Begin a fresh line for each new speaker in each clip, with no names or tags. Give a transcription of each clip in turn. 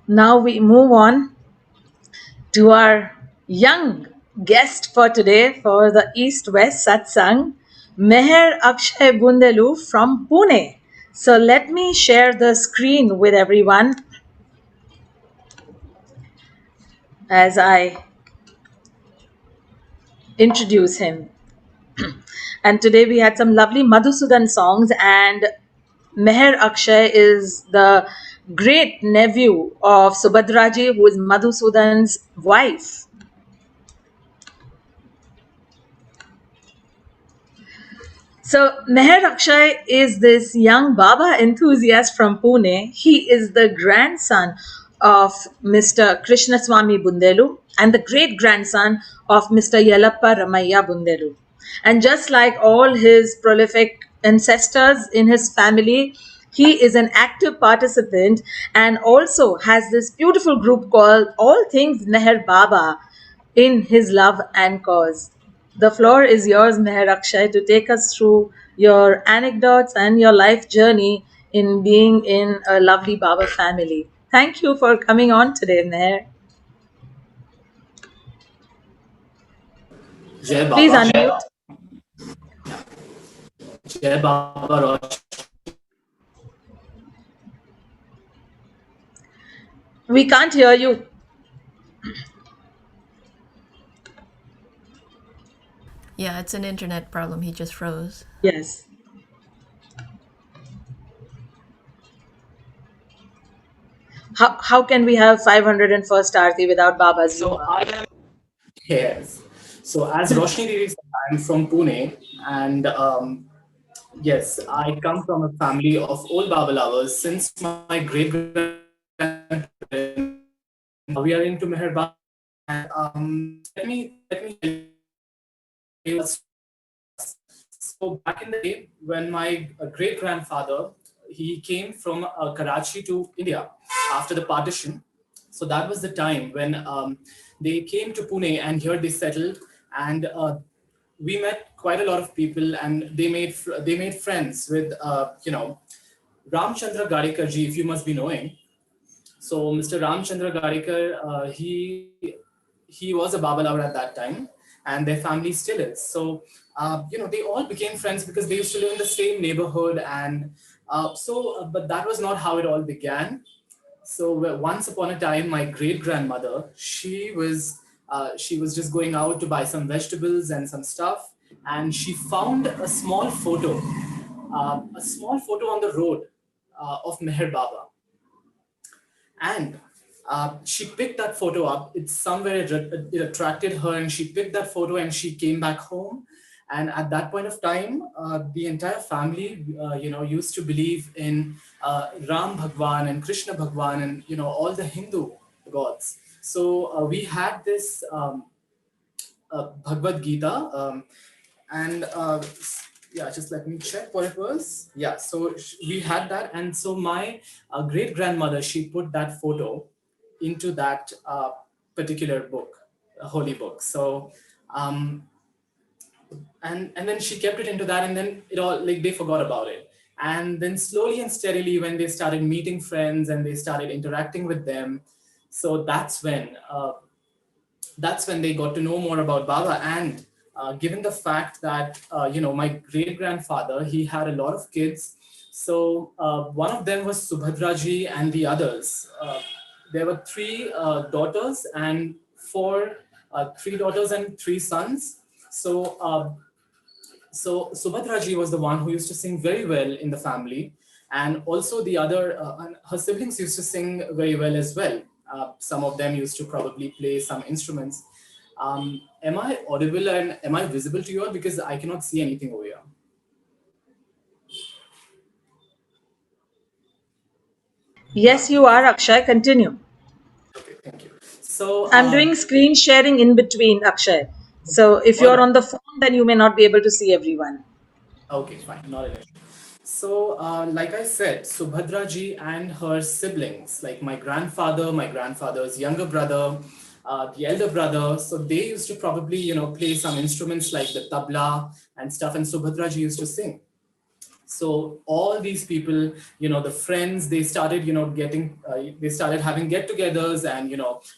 Now we move on to our young guest for today for the East-West Satsang, Meher Akshay Bundellu from Pune. So let me share the screen with everyone as I introduce him. And today we had some lovely Madhusudan songs, and Meher Akshay is the great nephew of Subhadraji, who is Madhusudan's wife. So Meher Akshay is this young Baba enthusiast from Pune. He is the grandson of Mr. Krishnswamy Bundellu and the great grandson of Mr. Yellapa Ramaiya Bundellu. And just like all his prolific ancestors in his family, he is an active participant and also has this beautiful group called All Things Meher Baba in his love and cause. The floor is yours, Meher Akshay, to take us through your anecdotes and your life journey in being in a lovely Baba family. Thank you for coming on today, Meher.
Jai
Please
Baba,
unmute.
Jai Baba Rosh.
We can't hear you.
Yeah, it's an internet problem. He just froze.
Yes. How can we have 501st Aarti without Baba's
So
humor?
I am Yes. So as Roshani Devi said, I'm from Pune, and yes, I come from a family of old Baba lovers. Since my great grandparents, we are into Meher Baba. And let me tell you. So back in the day, when my great grandfather he came from Karachi to India after the partition. So that was the time when they came to Pune and here they settled, and we met quite a lot of people, and they made friends with Ramchandra Gadekar ji, if you must be knowing. So Mr. Ramchandra Gadekar, he was a Baba lover at that time, and their family still is. So they all became friends because they used to live in the same neighborhood, and but that was not how it all began. So once upon a time, my great grandmother, she was just going out to buy some vegetables and some stuff, and she found a small photo on the road of Meher Baba, and she picked that photo up. It's somewhere it attracted her, and she picked that photo and she came back home. And at that point of time, the entire family, used to bhelieve in Ram Bhagwan and Krishna Bhagwan and all the Hindu gods. So we had this Bhagavad Gita, and yeah, just let me check what it was. Yeah, so we had that, and so my great grandmother, she put that photo into that particular book, a holy book. So um, and then she kept it into that, and then it all, like, they forgot about it. And then slowly and steadily, when they started meeting friends and they started interacting with them, so that's when they got to know more about Baba. And given the fact that my great grandfather, he had a lot of kids. So one of them was Subhadraji, and the others, there were three daughters and three sons. So Subhadraji was the one who used to sing very well in the family, and also the other, and her siblings used to sing very well as well. Some of them used to probably play some instruments. Am I audible and am I visible to you all? Because I cannot see anything over here.
Yes, you are, Akshay. Continue.
Okay, thank you. So,
I'm doing screen sharing in between, Akshay. So if
all
you're
right.
on the phone, then you may not be able to see everyone.
Okay, fine, not an issue. So, like I said, Subhadra ji and her siblings, like my grandfather, my grandfather's younger brother, the elder brother, so they used to probably, play some instruments like the tabla and stuff, and Subhadra ji used to sing. So all these people, the friends, they started, getting, they started having get-togethers, and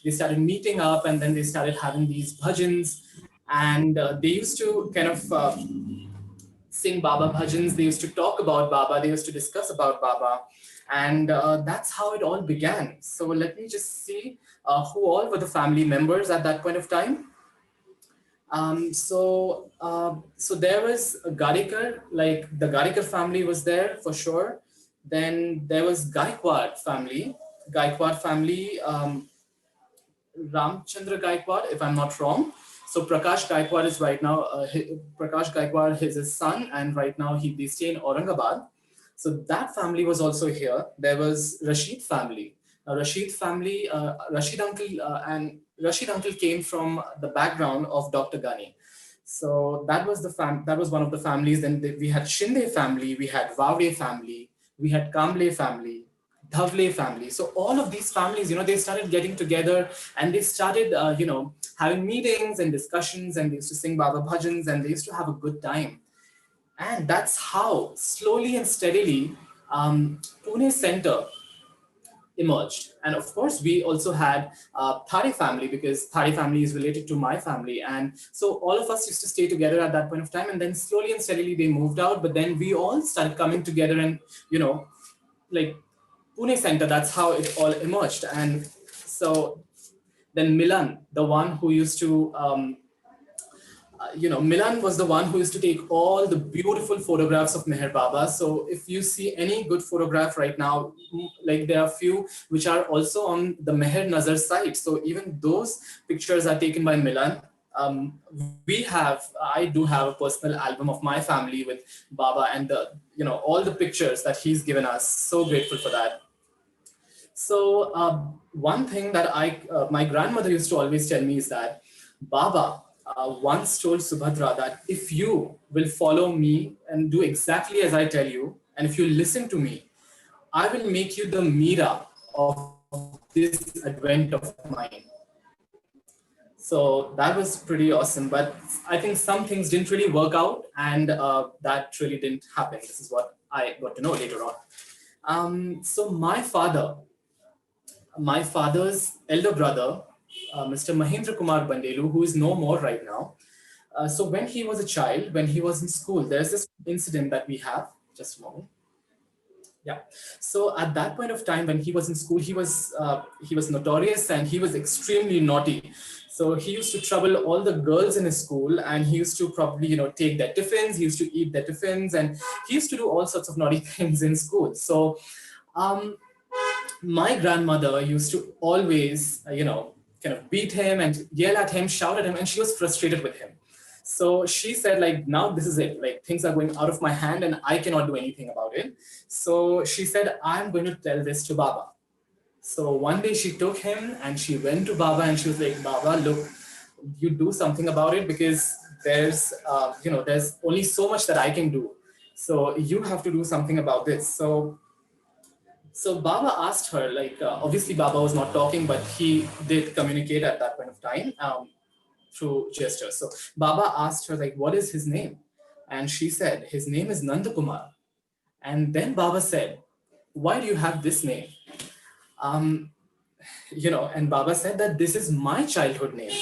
they started meeting up, and then they started having these bhajans, and they used to kind of sing Baba bhajans. They used to talk about Baba. They used to discuss about Baba, and that's how it all began. So let me just see who all were the family members at that point of time. So there was a Gadikar, like the Gadikar family was there for sure. Then there was Gaikwad family. Gaikwad family, Ramchandra Gaikwad, if I'm not wrong. So Prakash Gaikwad is right now, Prakash Gaikwad is his son, and right now they stay in Aurangabad. So that family was also here. There was Rashid family. Rashid family, Rashid uncle came from the background of Dr. Ghani. So that was one of the families. Then we had Shinde family, we had Vavre family, we had Kamble family, Dhavle family. So all of these families, they started getting together, and they started, having meetings and discussions, and they used to sing Baba bhajans, and they used to have a good time. And that's how slowly and steadily Pune Center emerged. And of course, we also had Thari family, because Thari family is related to my family. And so all of us used to stay together at that point of time. And then slowly and steadily they moved out. But then we all started coming together, and, like Pune Center, that's how it all emerged. And so then Milan, the one who used to Milan was the one who used to take all the beautiful photographs of Meher Baba. So if you see any good photograph right now, like there are few which are also on the Meher Nazar site. So even those pictures are taken by Milan. I do have a personal album of my family with Baba, and all the pictures that he's given us. So grateful for that. So one thing that my grandmother used to always tell me is that Baba once told Subhadra that if you will follow me and do exactly as I tell you, and if you listen to me, I will make you the Mira of this advent of mine. So that was pretty awesome. But I think some things didn't really work out, and that really didn't happen. This is what I got to know later on. So my father's elder brother, Mr. Mahendra Kumar Bandelu, who is no more right now. So when he was a child, when he was in school, there's this incident that we have. Just a moment. Yeah. So at that point of time, when he was in school, he was notorious, and he was extremely naughty. So he used to trouble all the girls in his school, and he used to probably take their tiffins. He used to eat their tiffins, and he used to do all sorts of naughty things in school. So um, my grandmother used to always, kind of beat him and yell at him, shout at him, and she was frustrated with him. So she said, like, now this is it. Like, things are going out of my hand, and I cannot do anything about it. So she said, I'm going to tell this to Baba. So one day she took him and she went to Baba, and she was like, Baba, look, you do something about it, because there's only so much that I can do. So you have to do something about this. So Baba asked her, like, obviously Baba was not talking, but he did communicate at that point of time through gestures. So Baba asked her, like, what is his name? And she said, his name is Nandakumar. And then Baba said, why do you have this name? And Baba said that this is my childhood name.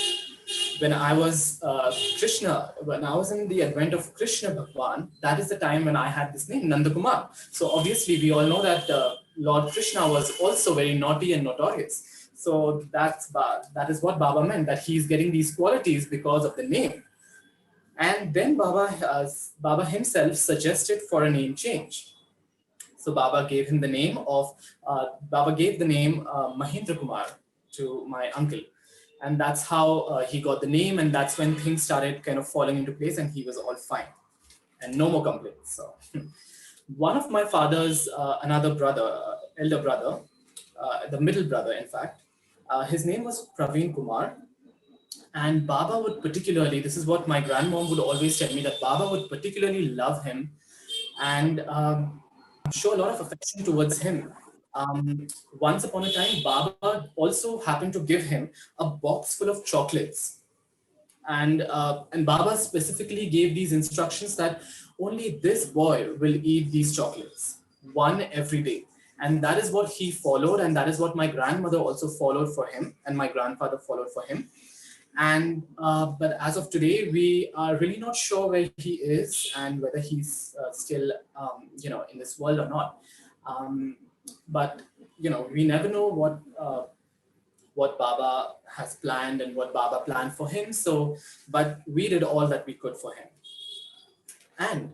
When I was when I was in the advent of Krishna Bhagwan, that is the time when I had this name, Nandakumar. So obviously we all know that Lord Krishna was also very naughty and notorious. So that is what Baba meant, that he's getting these qualities because of the name. And then Baba himself suggested for a name change. So Baba gave him the name Mahendra Kumar to my uncle. And that's how he got the name, and that's when things started kind of falling into place, and he was all fine and no more complaints. So one of my father's another brother, elder brother, the middle brother, in fact, his name was Praveen Kumar. And Baba would particularly, this is what my grandmom would always tell me, that Baba would particularly love him and show a lot of affection towards him. Once upon a time, Baba also happened to give him a box full of chocolates. And Baba specifically gave these instructions that only this boy will eat these chocolates, one every day. And that is what he followed, and that is what my grandmother also followed for him, and my grandfather followed for him. And but as of today, we are really not sure where he is and whether he's still in this world or not. um, but we never know what Baba has planned and what Baba planned for him. So, but we did all that we could for him. And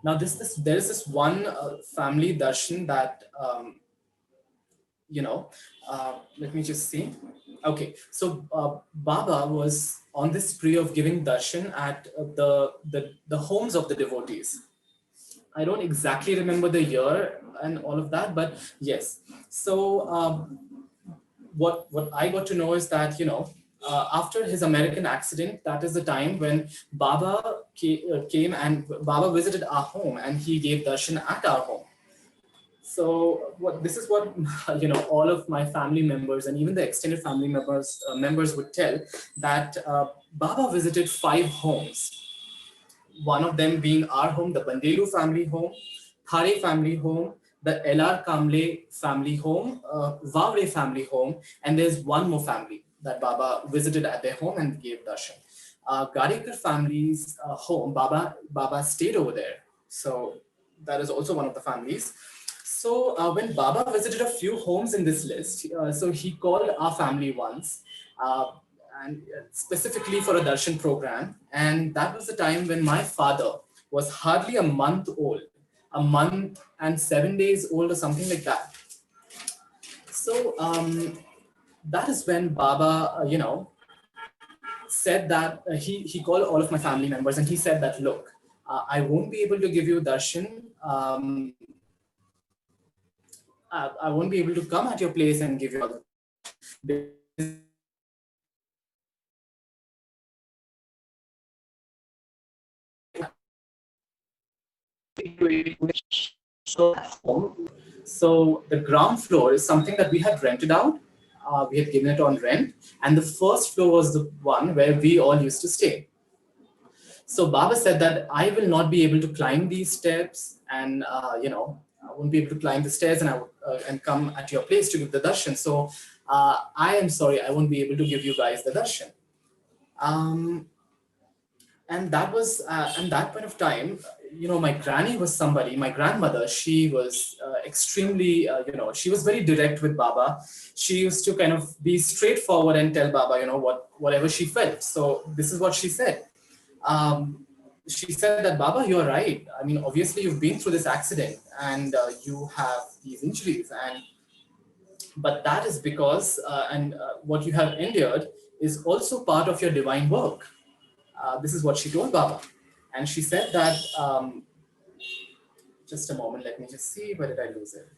now there is this one family darshan that let me just see. Okay, so Baba was on this spree of giving darshan at the homes of the devotees. I don't exactly remember the year and all of that, but yes. So what I got to know is that after his American accident, that is the time when Baba came and Baba visited our home and he gave darshan at our home. So this is what all of my family members and even the extended family members would tell, that Baba visited 5 homes. One of them being our home, the Bundellu family home, Thare family home, the LR Kamble family home, Vavre family home, and there's one more family that Baba visited at their home and gave darshan. Gadekar family's home, Baba stayed over there. So that is also one of the families. So when Baba visited a few homes in this list, so he called our family once, and specifically for a darshan program. And that was the time when my father was hardly a month old, a month and 7 days old or something like that. So that is when Baba, said that he called all of my family members and he said that, look, I won't be able to give you darshan. I won't be able to come at your place and give you all the So the ground floor is something that we had rented out. We had given it on rent, and the first floor was the one where we all used to stay. So Baba said that I will not be able to climb these steps, and I won't be able to climb the stairs, and come at your place to give the darshan. So I am sorry, I won't be able to give you guys the darshan. And that was at that point of time, my granny was somebody, my grandmother, she was extremely she was very direct with Baba. She used to kind of be straightforward and tell Baba whatever she felt. So this is what she said. She said that, Baba, you're right. I mean, obviously you've been through this accident and you have these injuries, but that is because and what you have endured is also part of your divine work. This is what she told Baba. And she said that, just a moment, let me just see, where did I lose it?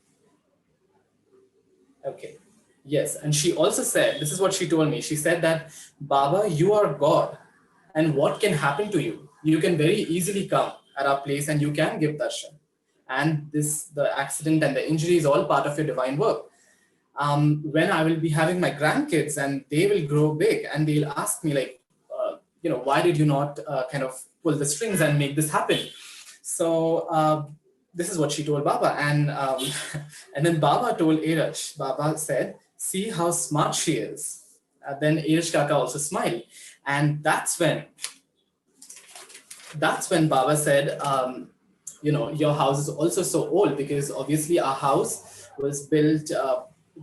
Okay. Yes. And she also said, this is what she told me. She said that, Baba, you are God. And what can happen to you? You can very easily come at our place and you can give darshan. And the accident and the injury is all part of your divine work. When I will be having my grandkids and they will grow big and they'll ask me like, why did you not kind of pull the strings and make this happen? So this is what she told Baba. And and then Baba told Eraj. Baba said, see how smart she is. Then Eraj Kaka also smiled. And that's when Baba said, your house is also so old, because obviously our house was built,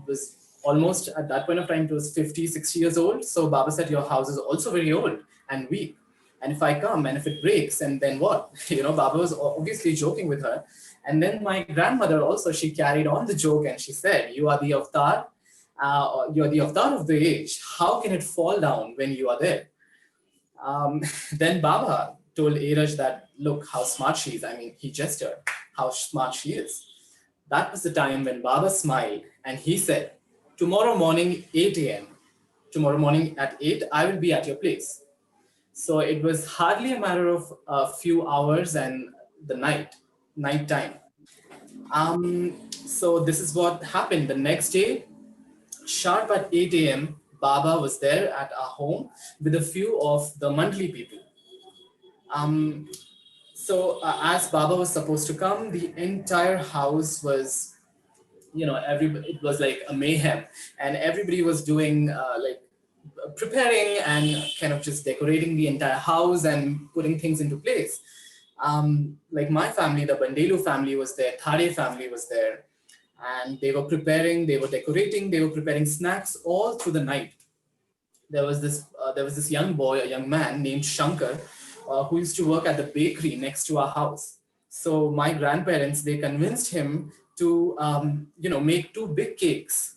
was almost at that point of time, it was 50, 60 years old. So Baba said, your house is also very old and weak. And if I come and if it breaks, and then what? Baba was obviously joking with her. And then my grandmother also, she carried on the joke and she said, you are the avatar, you're the avatar of the age. How can it fall down when you are there? Then Baba told Eraj that, look how smart she is. I mean, he gestured how smart she is. That was the time when Baba smiled and he said, tomorrow morning, 8 a.m., tomorrow morning at 8, I will be at your place. So it was hardly a matter of a few hours and the night time. So this is what happened. The next day, sharp at 8 a.m., Baba was there at our home with a few of the Mandli people. Um, as Baba was supposed to come, the entire house was, it was like a mayhem, and everybody was doing preparing and kind of just decorating the entire house and putting things into place. Like my family, the Bundellu family was there, Thade family was there, and they were preparing, they were decorating, they were preparing snacks all through the night. There was this young boy, a young man named Shankar, who used to work at the bakery next to our house. So my grandparents, they convinced him to make two big cakes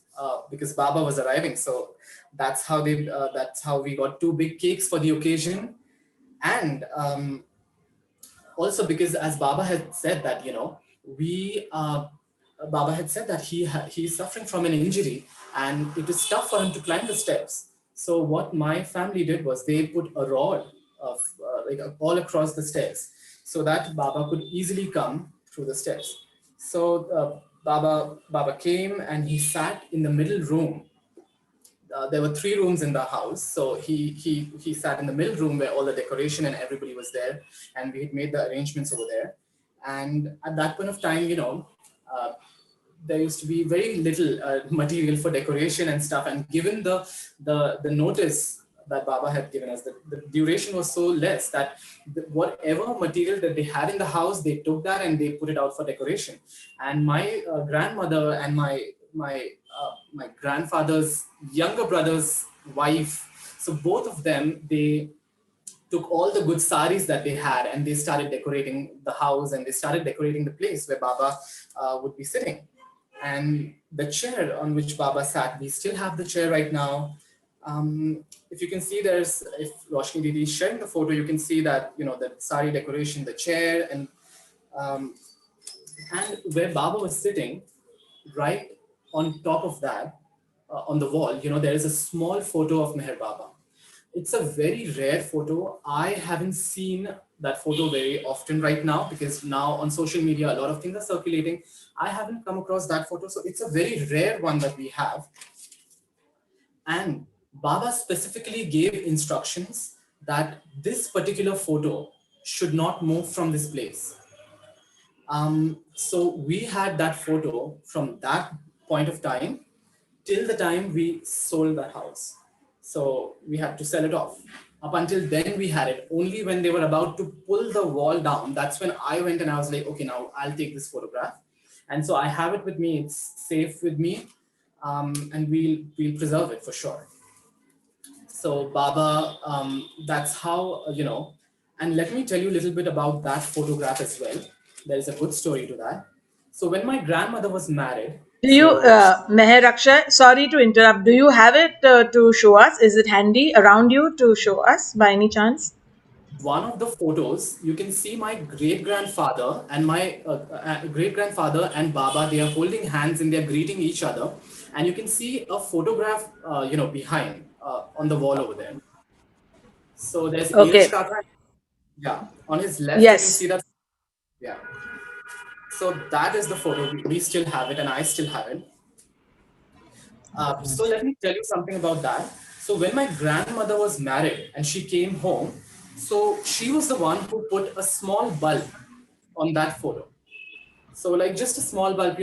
because Baba was arriving. So that's how we got two big cakes for the occasion. And also because as Baba had said that we Baba had said that he's suffering from an injury and it is tough for him to climb the steps. So what my family did was they put a rod of all across the stairs so that Baba could easily come through the steps. So Baba came and he sat in the middle room. There were three rooms in the house, so he sat in the middle room where all the decoration and everybody was there, and we had made the arrangements over there. And at that point of time, there used to be very little material for decoration and stuff. And given the notice that Baba had given us, the duration was so less that whatever material that they had in the house, they took that and they put it out for decoration. And my grandmother and my grandfather's younger brother's wife, so both of them, they took all the good saris that they had and they started decorating the house and they started decorating the place where Baba would be sitting. And the chair on which Baba sat, we still have the chair right now. If you can see, if Roshni Didi is sharing the photo, you can see that, the sari decoration, the chair, um, and where Baba was sitting, right on top of that, on the wall, there is a small photo of Meher Baba. It's a very rare photo. I haven't seen that photo very often right now because now on social media, a lot of things are circulating. I haven't come across that photo. So it's a very rare one that we have. And Baba specifically gave instructions that this particular photo should not move from this place. So we had that photo from that point of time till the time we sold the house. So we had to sell it off. Up until then, we had it. Only when they were about to pull the wall down, that's when I went and I was like, okay, now I'll take this photograph. And so I have it with me. It's safe with me, and we'll preserve it for sure. So Baba, that's how, and let me tell you a little bit about that photograph as well. There is a good story to that. So when my grandmother was married,
Do you, Meher Akshay, sorry to interrupt, do you have it to show us? Is it handy around you to show us by any chance?
one of the photos, you can see my great grandfather and my great grandfather and Baba, they are holding hands and they are greeting each other. And you can see a photograph, behind on the wall over there. So there's Elish
Okay.
Kaka. Yeah. On his left, you can
Yes.
see that. Yeah. So that is the photo. We still have it and I still have it. So let me tell you something about that. So when my grandmother was married and she came home, so she was the one who put a small bulb on that photo. So like just a small bulb,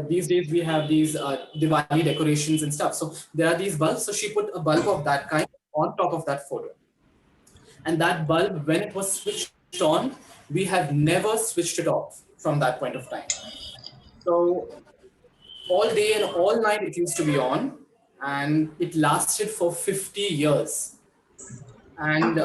these days we have these Diwali decorations and stuff. So there are these bulbs. So she put a bulb of that kind on top of that photo. And that bulb, when it was switched on, we have never switched it off from that point of time. So all day and all night it used to be on, and it lasted for 50 years. And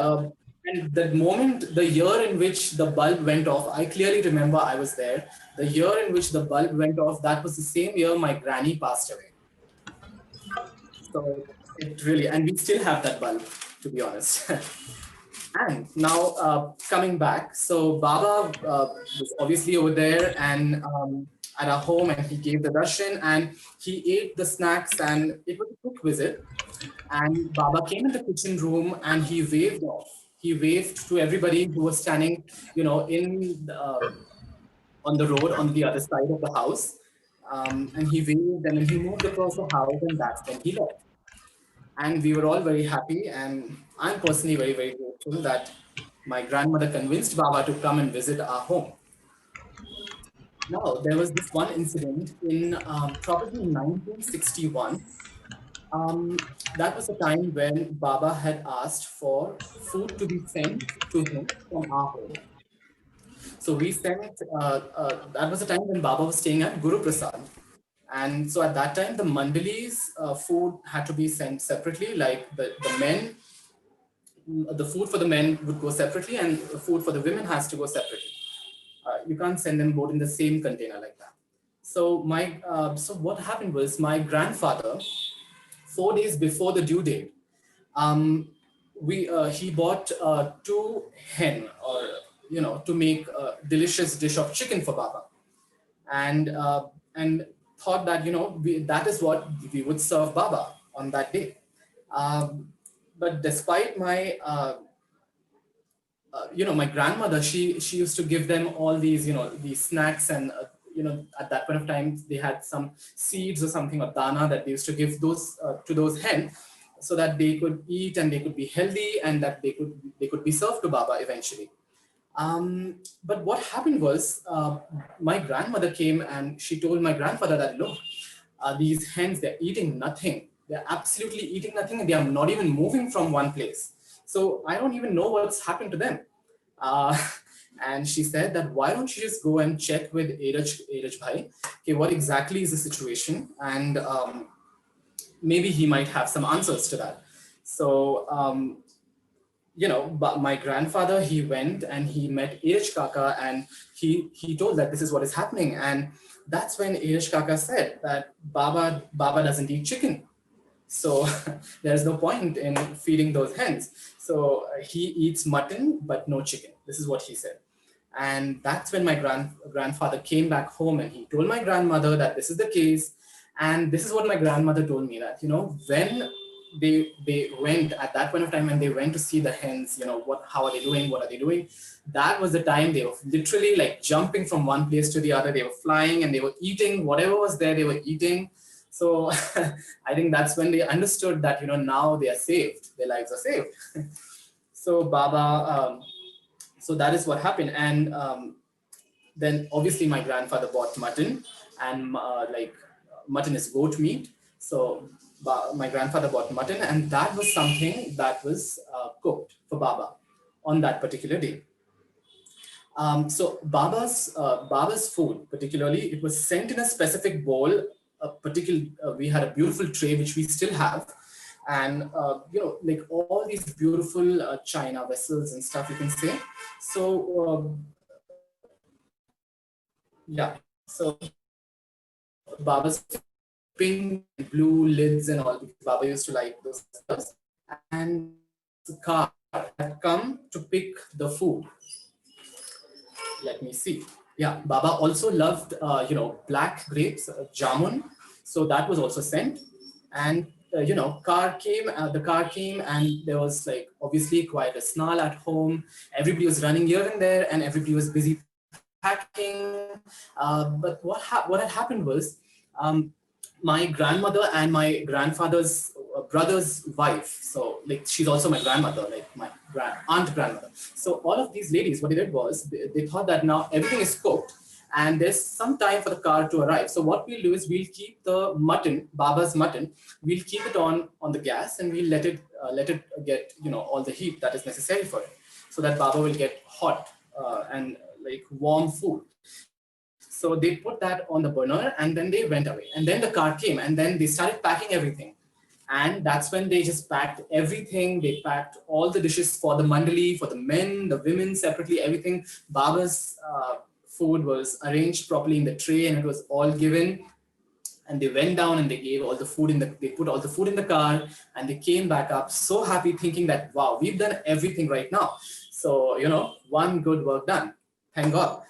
the moment, the year in which the bulb went off, I clearly remember I was there. The year in which the bulb went off, that was the same year my granny passed away. So it really, and we still have that bulb, to be honest. And now coming back, so Baba was obviously over there and at our home, and he gave the darshan and he ate the snacks, and it was a quick visit. And Baba came in the kitchen room and he waved off. He waved to everybody who was standing, on the road on the other side of the house. And he waved and then he moved across the house, and that's when he left. And we were all very happy, and I'm personally very, very grateful that my grandmother convinced Baba to come and visit our home. Now, there was this one incident in probably 1961. That was the time when Baba had asked for food to be sent to him from our home. So we sent, that was the time when Baba was staying at Guru Prasad. And so at that time, the Mandali's food had to be sent separately, like the men, the food for the men would go separately, and the food for the women has to go separately. You can't send them both in the same container like that. So what happened was my grandfather, 4 days before the due date, um, we he bought two hen, or to make a delicious dish of chicken for Baba, and thought that that is what we would serve Baba on that day. Um, but despite my my grandmother, she used to give them all these these snacks, and at that point of time they had some seeds or something, or dana, that they used to give those to those hen, so that they could eat and they could be healthy, and that they could be served to Baba eventually. But what happened was, my grandmother came and she told my grandfather that, look, these hens, they're eating nothing. They're absolutely eating nothing, and they are not even moving from one place. So I don't even know what's happened to them. Uh, and she said that, why don't you just go and check with Airaj Bhai, okay, what exactly is the situation? And maybe he might have some answers to that. So but my grandfather, he went and he met Irich Kaka, and he told that this is what is happening. And that's when Irich Kaka said that Baba doesn't eat chicken. So there's no point in feeding those hens. So he eats mutton, but no chicken. This is what he said. And that's when my grandfather came back home, and he told my grandmother that this is the case. And this is what my grandmother told me, that, when they went at that point of time, and they went to see the hens, how are they doing? What are they doing? That was the time they were literally like jumping from one place to the other. They were flying and they were eating whatever was there, they were eating. So I think that's when they understood that, now they are saved, their lives are saved. So so that is what happened. And then obviously my grandfather bought mutton, and mutton is goat meat. So my grandfather bought mutton, and that was something that was cooked for Baba on that particular day. So Baba's food, particularly, it was sent in a specific bowl. We had a beautiful tray which we still have, and like all these beautiful china vessels and stuff, you can say. So so Baba's pink and blue lids and all, because Baba used to like those colors. And the car had come to pick the food. Let me see. Yeah, Baba also loved, black grapes, jamun. So that was also sent. And, the car came, and there was like obviously quite a snarl at home. Everybody was running here and there, and everybody was busy packing. But what had happened was, my grandmother and my grandfather's brother's wife, so like she's also my grandmother, like my aunt grandmother. So all of these ladies, what they did was, they thought that now everything is cooked and there's some time for the car to arrive. So what we'll do is, we'll keep the mutton, Baba's mutton, we'll keep it on the gas, and we'll let it get all the heat that is necessary for it, so that Baba will get hot and like warm food. So they put that on the burner, and then they went away. And then the car came, and then they started packing everything. And that's when they just packed everything. They packed all the dishes for the mandali, for the men, the women separately, everything. Baba's food was arranged properly in the tray, and it was all given. And they went down, and they gave all the food they put all the food in the car, and they came back up so happy, thinking that, wow, we've done everything right now. So, one good work done. Thank God.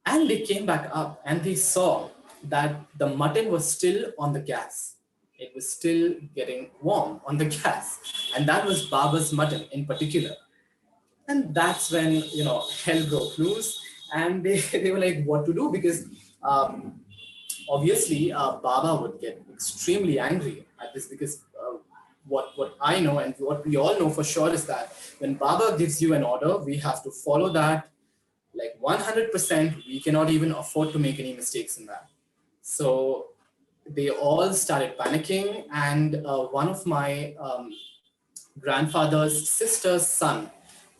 And they came back up, and they saw that the mutton was still on the gas. It was still getting warm on the gas. And that was Baba's mutton in particular. And that's when, hell broke loose. And they were like, what to do? Because obviously, Baba would get extremely angry at this, because what I know and what we all know for sure is that when Baba gives you an order, we have to follow that like 100%. We cannot even afford to make any mistakes in that. So they all started panicking, and one of my grandfather's sister's son,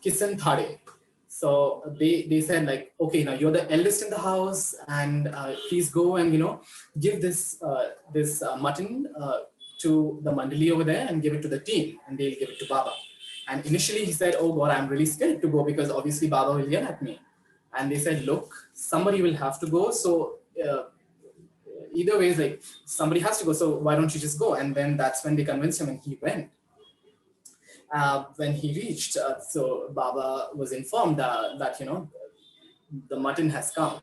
Kisan Thade. So they said like, okay, now you're the eldest in the house, and please go and give this mutton to the mandali over there and give it to the team, and they'll give it to Baba. And initially he said, oh God, I'm really scared to go because obviously Baba will yell at me. And they said, look, somebody will have to go. So either ways, like somebody has to go. So why don't you just go? And then that's when they convinced him, and he went. When he reached, so Baba was informed that the mutton has come,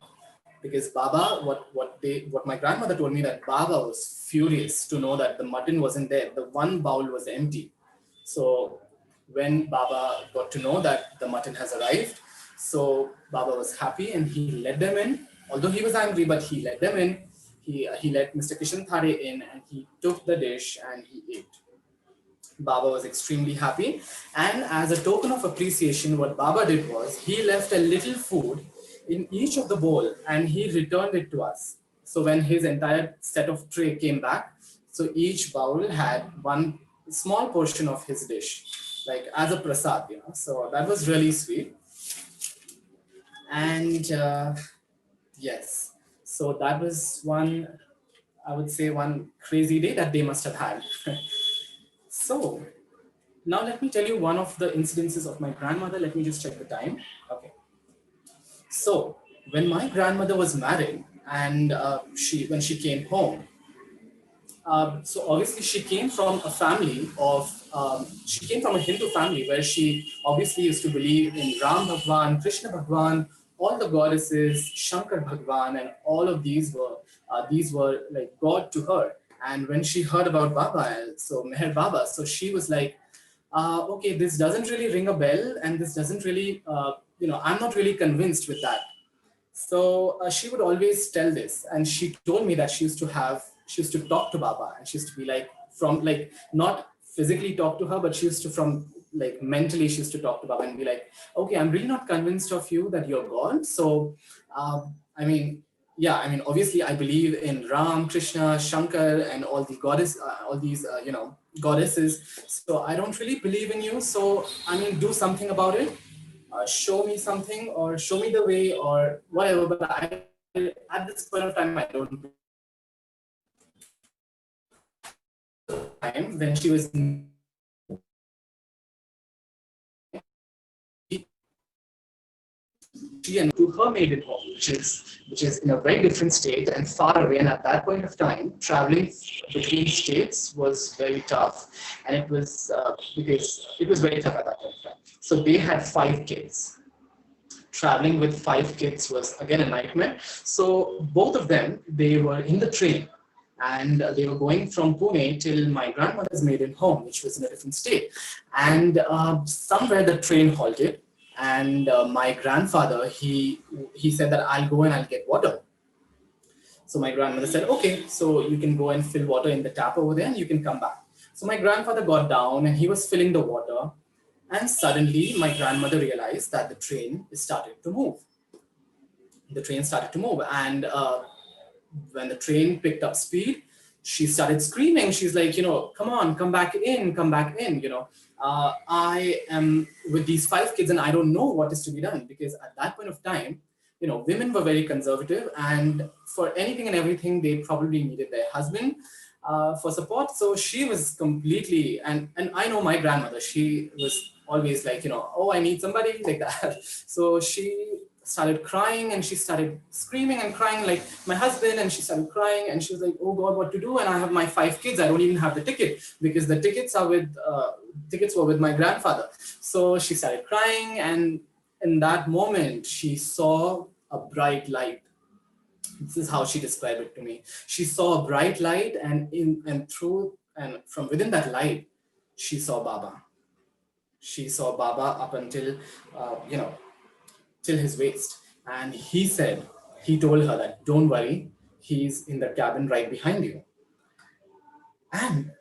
because Baba, what my grandmother told me, that Baba was furious to know that the mutton wasn't there. The one bowl was empty. So when Baba got to know that the mutton has arrived, so Baba was happy and he let them in. Although he was angry, but he let them in. He let Mr. Kishan Thare in, and he took the dish and he ate. Baba was extremely happy, and as a token of appreciation, what Baba did was he left a little food in each of the bowl and he returned it to us. So when his entire set of tray came back, so each bowl had one small portion of his dish, like as a prasad, So that was really sweet. And yes, so that was one, I would say, one crazy day that they must have had. So now let me tell you one of the incidences of my grandmother. Let me just check the time. Okay. So when my grandmother was married, and when she came home, so obviously she came from a family of, she came from a Hindu family where she obviously used to believe in Ram Bhagwan, Krishna Bhagwan, all the goddesses, Shankar Bhagwan, and all of these were like God to her. And when she heard about Baba, so Meher Baba, so she was like, okay, this doesn't really ring a bell, and this doesn't really, I'm not really convinced with that. So she would always tell this, and she told me that she used to talk to Baba, and she used to be like, from like, not physically talk to her, but she used to, from like mentally, she used to talk to Baba and be like, okay, I'm really not convinced of you that you're God. So, obviously I believe in Ram, Krishna, Shankar, and all the goddesses. So I don't really believe in you. So, do something about it. Show me something, or show me the way, or whatever. But at this point of time, I don't. Time when she was she and to her maiden home, which is in a very different state and far away. And at that point of time, traveling between states was very tough, and it was because it was very tough at that point of time. So they had 5 kids. Traveling with 5 kids was again a nightmare. So both of them, they were in the train, and they were going from Pune till my grandmother's maiden home, which was in a different state. And somewhere the train halted, and my grandfather, he said that I'll go and I'll get water. So my grandmother said, okay, so you can go and fill water in the tap over there and you can come back. So my grandfather got down and he was filling the water, and suddenly my grandmother realized that the train started to move. The train started to move, and when the train picked up speed, she started screaming. She's like, come on, come back in, come back in. I am with these 5 kids and I don't know what is to be done, because at that point of time, women were very conservative, and for anything and everything, they probably needed their husband for support. So she was completely, and I know my grandmother, she was always like, oh, I need somebody like that. So she started crying, and she started screaming and crying like, my husband, and she started crying, and she was like, oh God, what to do? And I have my 5 kids. I don't even have the ticket, because the tickets were with my grandfather. So she started crying, and in that moment, she saw a bright light. This is how she described it to me. She saw a bright light, and from within that light, she saw Baba. She saw Baba up until, till his waist. And he told her that, don't worry, he's in the cabin right behind you. And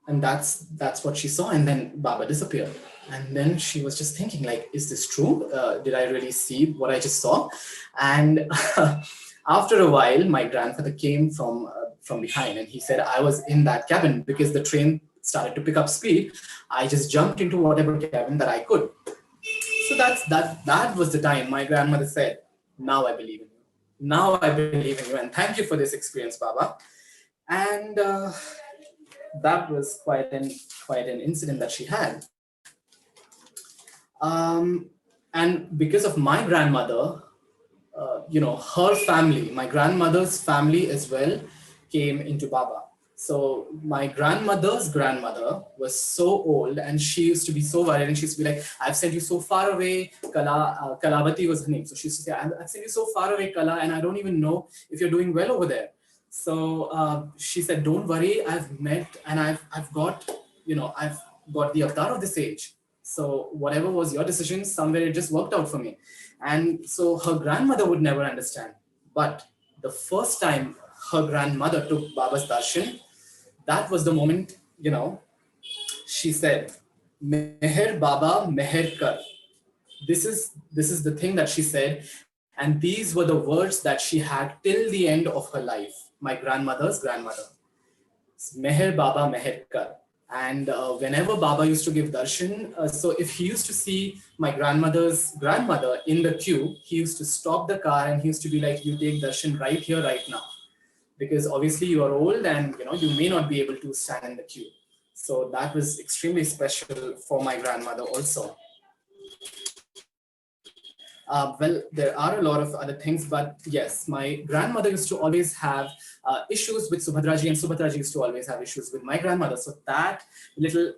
And that's what she saw. And then Baba disappeared. And then she was just thinking, like, is this true? Did I really see what I just saw? And after a while, my grandfather came from behind, and he said, I was in that cabin because the train started to pick up speed. I just jumped into whatever cabin that I could. So that was the time my grandmother said, now I believe in you. Now I believe in you, and thank you for this experience, Baba. And that was quite an incident that she had. And because of my grandmother, her family, my grandmother's family as well, came into Baba. So my grandmother's grandmother was so old, and she used to be so worried, and she used to be like, I've sent you so far away. Kalavati was her name. So she used to say, I've sent you so far away, Kala, and I don't even know if you're doing well over there. So she said, don't worry, I've met, and I've got, I've got the avatar of this age. So whatever was your decision, somewhere it just worked out for me. And so her grandmother would never understand. But the first time her grandmother took Baba's darshan, that was the moment, she said, Meher Baba, Meher Kar. This is the thing that she said. And these were the words that she had till the end of her life, my grandmother's grandmother. Meher Baba Meher Kar. And whenever Baba used to give darshan, so if he used to see my grandmother's grandmother in the queue, he used to stop the car and he used to be like, you take darshan right here, right now. Because obviously you are old and you may not be able to stand in the queue. So that was extremely special for my grandmother also. Well, there are a lot of other things, but yes, my grandmother used to always have issues with Subhadraji, and Subhadraji used to always have issues with my grandmother. So that little,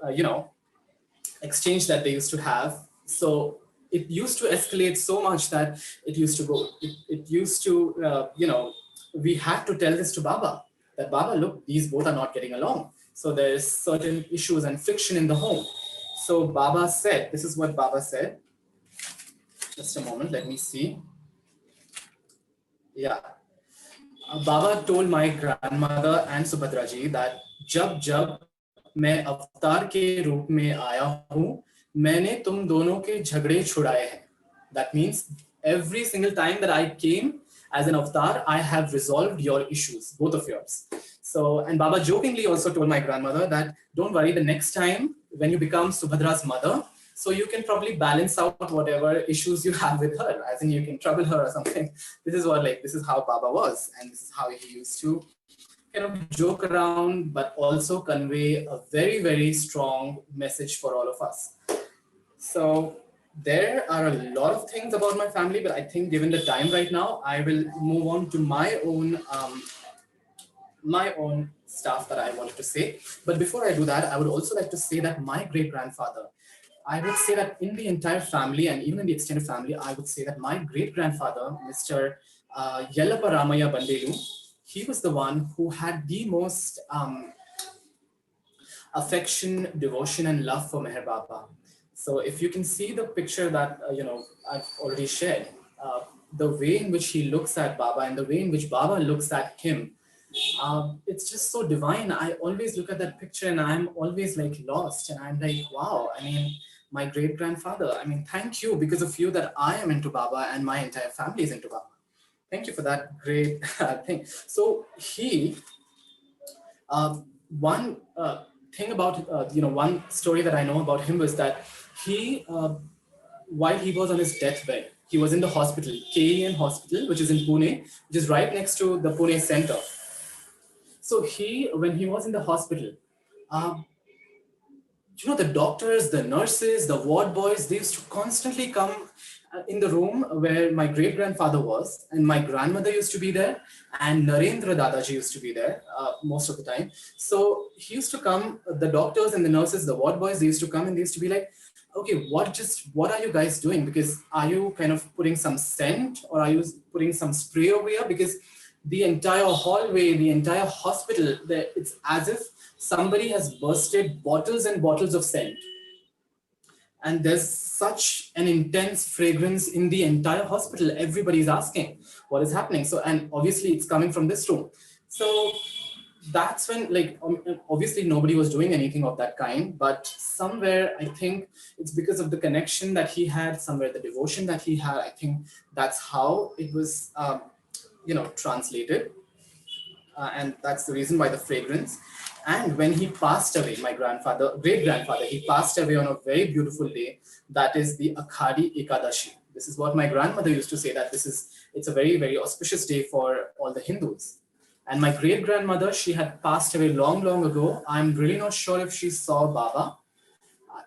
exchange that they used to have, so it used to escalate so much that it used to go, it used to, we had to tell this to Baba, that Baba, look, these both are not getting along. So there's certain issues and friction in the home. So Baba said, this is what Baba said. Just a moment, let me see. Yeah. Baba told my grandmother and Subhadraji that जब जब मैं अवतार के रूप में आया हूँ, मैंने तुम दोनों के झगड़े छुड़ाए हैं. That means every single time that I came as an avatar, I have resolved your issues, both of yours. So, and Baba jokingly also told my grandmother that don't worry, the next time when you become Subhadra's mother, so you can probably balance out whatever issues you have with her, as in you can trouble her or something. This is how Baba was, and this is how he used to kind of joke around, but also convey a very, very strong message for all of us. So there are a lot of things about my family, but I think given the time right now, I will move on to my own stuff that I wanted to say. But before I do that, I would also like to say that my great-grandfather, I would say that in the entire family and even in the extended family, I would say that my great-grandfather, Mr. Yellapa Ramaiya Bundellu, he was the one who had the most affection, devotion, and love for Meher Baba. So if you can see the picture that I've already shared, the way in which he looks at Baba and the way in which Baba looks at him, it's just so divine. I always look at that picture and I'm always like lost, and I'm like, wow, I mean, my great-grandfather, I mean, thank you, because of you that I am into Baba and my entire family is into Baba. Thank you for that great thing. So he, one thing about, one story that I know about him was that he, while he was on his deathbed, he was in the hospital, KEN Hospital, which is in Pune, which is right next to the Pune center. So when he was in the hospital, the doctors, the nurses, the ward boys, they used to constantly come in the room where my great-grandfather was, and my grandmother used to be there, and Narendra Dadaji used to be there most of the time. So he used to come, the doctors and the nurses, the ward boys, they used to come and they used to be like, okay, what are you guys doing? Because are you kind of putting some scent, or are you putting some spray over here? Because the entire hallway, the entire hospital, it's as if somebody has bursted bottles and bottles of scent. And there's such an intense fragrance in the entire hospital. Everybody's asking what is happening. So, and obviously it's coming from this room. So that's when, like, obviously nobody was doing anything of that kind, but somewhere I think it's because of the connection that he had, somewhere the devotion that he had. I think that's how it was, translated, and that's the reason why the fragrance. And when he passed away, my grandfather, great grandfather, he passed away on a very beautiful day. That is the Akhadi Ekadashi. This is what my grandmother used to say, that it's a very, very auspicious day for all the Hindus. And my great grandmother, she had passed away long, long ago. I'm really not sure if she saw Baba.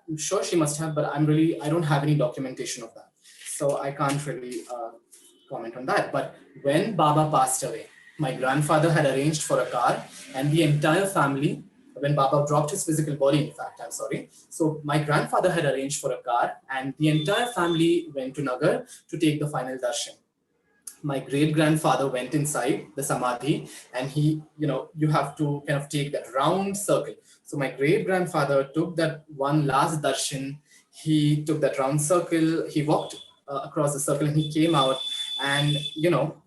I'm sure she must have, but I don't have any documentation of that. So I can't really comment on that. But when Baba passed away, my grandfather had arranged for a car, and the entire family, when Baba dropped his physical body, in fact, I'm sorry. So my grandfather had arranged for a car, and the entire family went to Nagar to take the final darshan. My great grandfather went inside the samadhi, and you have to kind of take that round circle. So my great grandfather took that one last darshan. He took that round circle, he walked across the circle, and he came out. And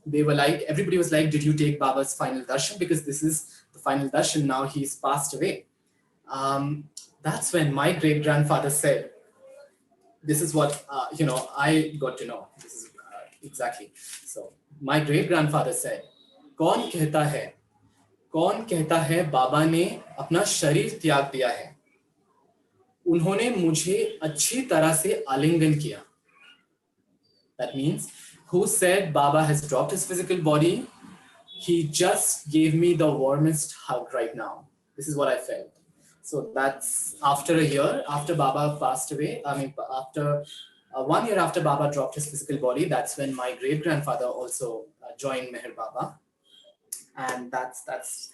they were like, everybody was like, did you take Baba's final darshan? Because this is the final darshan, now he's passed away. That's when my great grandfather said, this is what I got to know. This is exactly. So my great grandfather said, कौन कहता है कौन कहता है बाबा ने अपना शरीर त्याग दिया है, उन्होंने मुझे अच्छी तरह से आलिंगन किया. That means, who said Baba has dropped his physical body? He just gave me the warmest hug right now. This is what I felt. So that's after a year, after Baba passed away. I mean, after 1 year after Baba dropped his physical body, that's when my great grandfather also joined Meher Baba. And that's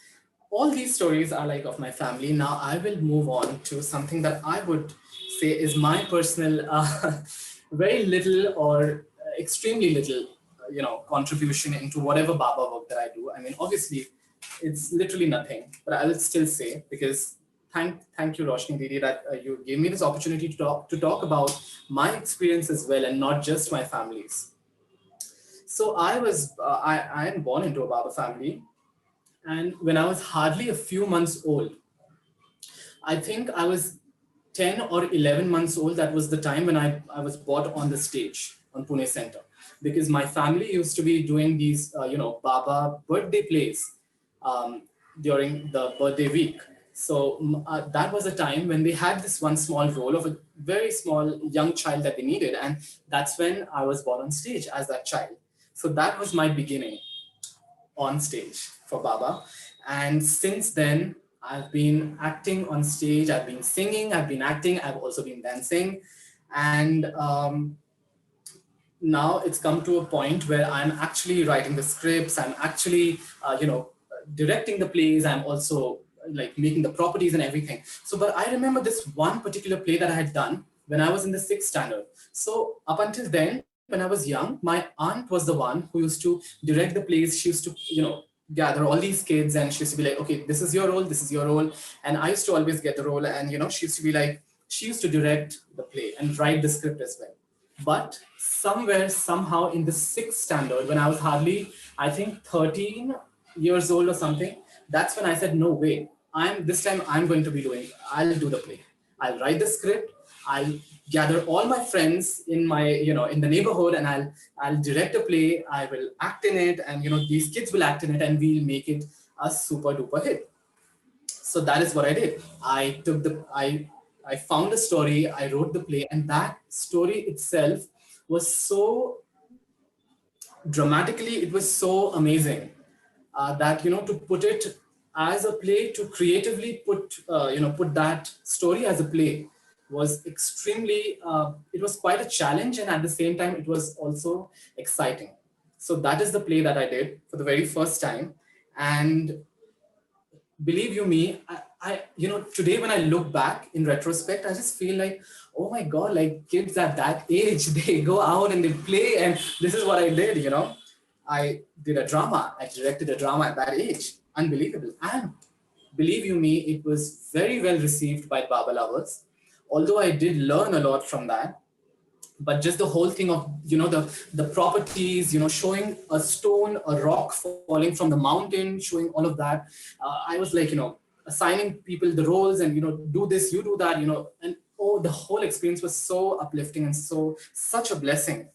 all these stories are like of my family. Now I will move on to something that I would say is my personal, very little or extremely little, contribution into whatever Baba work that I do. I mean, obviously, it's literally nothing, but I will still say, because thank you, Roshani Didi, that you gave me this opportunity to talk about my experience as well, and not just my family's. So I am born into a Baba family, and when I was hardly a few months old, I think I was 10 or 11 months old. That was the time when I was brought on the stage on Pune Center, because my family used to be doing these, Baba birthday plays during the birthday week. So that was a time when they had this one small role of a very small young child that they needed. And that's when I was born on stage as that child. So that was my beginning on stage for Baba. And since then, I've been acting on stage, I've been singing, I've been acting, I've also been dancing. And now it's come to a point where I'm actually writing the scripts, I'm actually, directing the plays, I'm also like making the properties and everything. So, but I remember this one particular play that I had done when I was in the 6th standard. So up until then, when I was young, my aunt was the one who used to direct the plays. She used to, gather all these kids, and she used to be like, okay, this is your role, this is your role. And I used to always get the role. And, she used to be like, she used to direct the play and write the script as well. But somewhere, somehow in the 6th standard, when I was hardly, I think 13 years old or something, that's when I said, no way, this time I'm going to be I'll do the play. I'll write the script. I'll gather all my friends in my, in the neighborhood, and I'll direct a play. I will act in it, and, these kids will act in it, and we'll make it a super duper hit. So that is what I did. I found a story, I wrote the play, and that story itself was so dramatically, it was so amazing that, to put it as a play, to creatively put that story as a play was extremely, it was quite a challenge, and at the same time, it was also exciting. So that is the play that I did for the very first time. And believe you me, I today when I look back in retrospect, I just feel like, oh my God, like kids at that age, they go out and they play, and this is what I did, I did a drama, I directed a drama at that age. Unbelievable. And believe you me, it was very well received by Baba lovers. Although I did learn a lot from that, but just the whole thing of the properties, showing a stone, a rock falling from the mountain, showing all of that. I was like, assigning people the roles, and do this, you do that, and oh, the whole experience was so uplifting and such a blessing.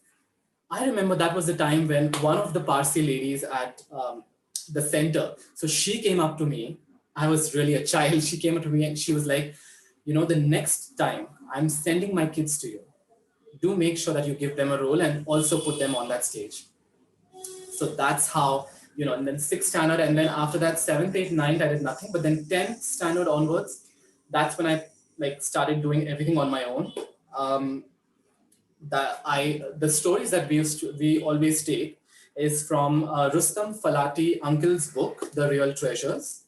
I remember that was the time when one of the Parsi ladies at the center, so she came up to me. I was really a child. She came up to me and she was like, the next time I'm sending my kids to you, do make sure that you give them a role and also put them on that stage. So that's how, and then sixth standard, and then after that, seventh, eighth, ninth, I did nothing. But then 10th standard onwards, that's when I like started doing everything on my own. The stories that we always take is from Rustam Falati uncle's book, The Real Treasures.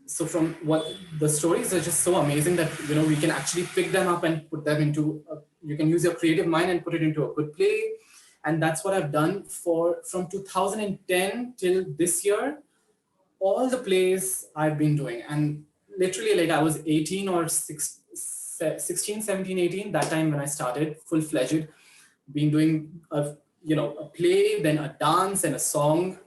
So from what the stories are just so amazing that we can actually pick them up and put them into you can use your creative mind and put it into a good play. And that's what I've done from 2010 till this year. All the plays I've been doing, and literally like I was 18 or 16, 17, 18 that time when I started full-fledged, been doing a play, then a dance and a song,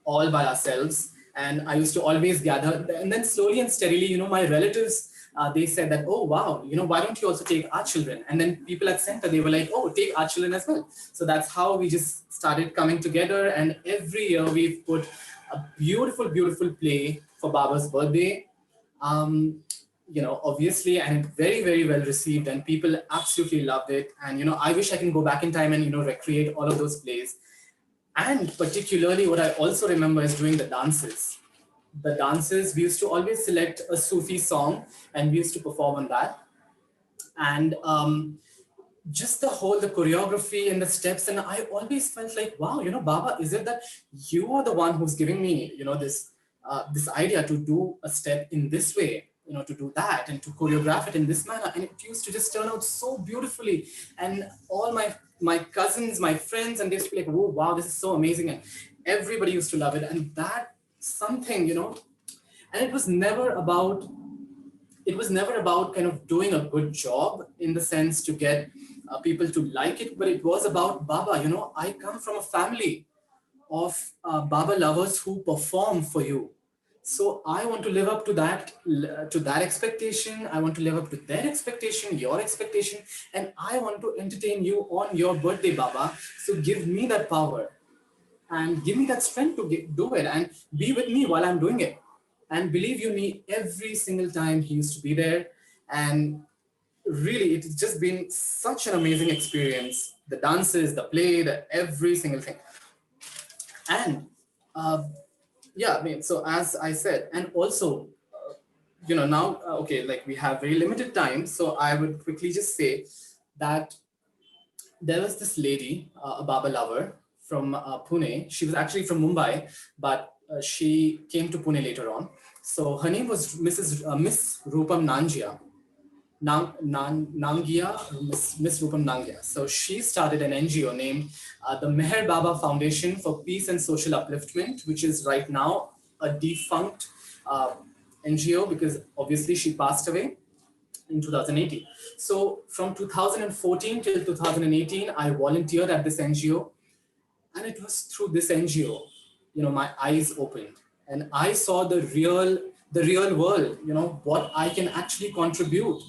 all by ourselves. And I used to always gather, and then slowly and steadily, my relatives, they said that, oh wow, why don't you also take our children? And then people at center, they were like, oh, take our children as well. So that's how we just started coming together, and every year we've put a beautiful, beautiful play for Baba's birthday. Obviously, and very, very well received, and people absolutely loved it. And I wish I can go back in time and recreate all of those plays. And particularly, what I also remember is doing the dances. The dances, we used to always select a Sufi song, and we used to perform on that. And just the choreography and the steps, and I always felt like, wow, Baba, is it that you are the one who's giving me this idea to do a step in this way, to do that and to choreograph it in this manner? And it used to just turn out so beautifully. And all my cousins, my friends, and they used to be like, oh wow, this is so amazing. And everybody used to love it. And that something, and it was never about kind of doing a good job in the sense to get people to like it, but it was about Baba. I come from a family of Baba lovers who perform for you. So I want to live up to that expectation. I want to live up to their expectation, your expectation, and I want to entertain you on your birthday, Baba. So give me that power and give me that strength to do it, and be with me while I'm doing it. And believe you me, every single time he used to be there. And really, it's just been such an amazing experience. The dances, the play, every single thing. And yeah, I mean, so as I said, and also, now, okay, like we have very limited time. So I would quickly just say that there was this lady, a Baba lover from Pune. She was actually from Mumbai, but she came to Pune later on. So her name was Miss Rupam Nangia. Nangia, Miss Rupam Nangia. So she started an NGO named the Meher Baba Foundation for Peace and Social Upliftment, which is right now a defunct NGO because obviously she passed away in 2018. So from 2014 till 2018, I volunteered at this NGO, and it was through this NGO, my eyes opened, and I saw the real world, what I can actually contribute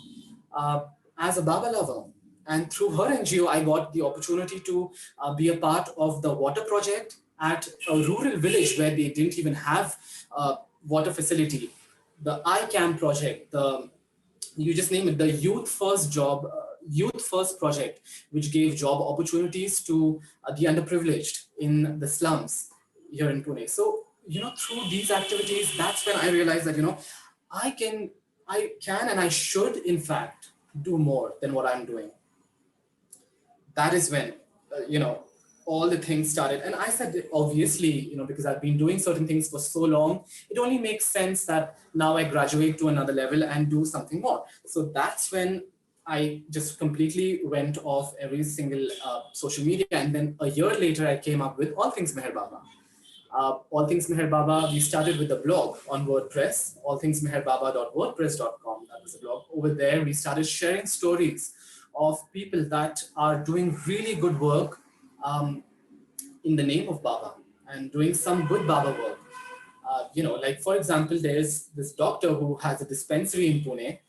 as a Baba lover. And through her NGO, I got the opportunity to be a part of the water project at a rural village where they didn't even have a water facility. The iCamp project, you just name it, the Youth First project, which gave job opportunities to the underprivileged in the slums here in Pune. So, through these activities, that's when I realized that, I can and I should, in fact, do more than what I'm doing. That is when, all the things started. And I said, obviously, because I've been doing certain things for so long, it only makes sense that now I graduate to another level and do something more. So that's when I just completely went off every single social media. And then a year later, I came up with All Things Meher Baba. All Things Meher Baba, we started with a blog on WordPress, allthingsmeherbaba.wordpress.com. That was a blog. Over there, we started sharing stories of people that are doing really good work um, in the name of Baba and doing some good Baba work. Like for example, there's this doctor who has a dispensary in Pune,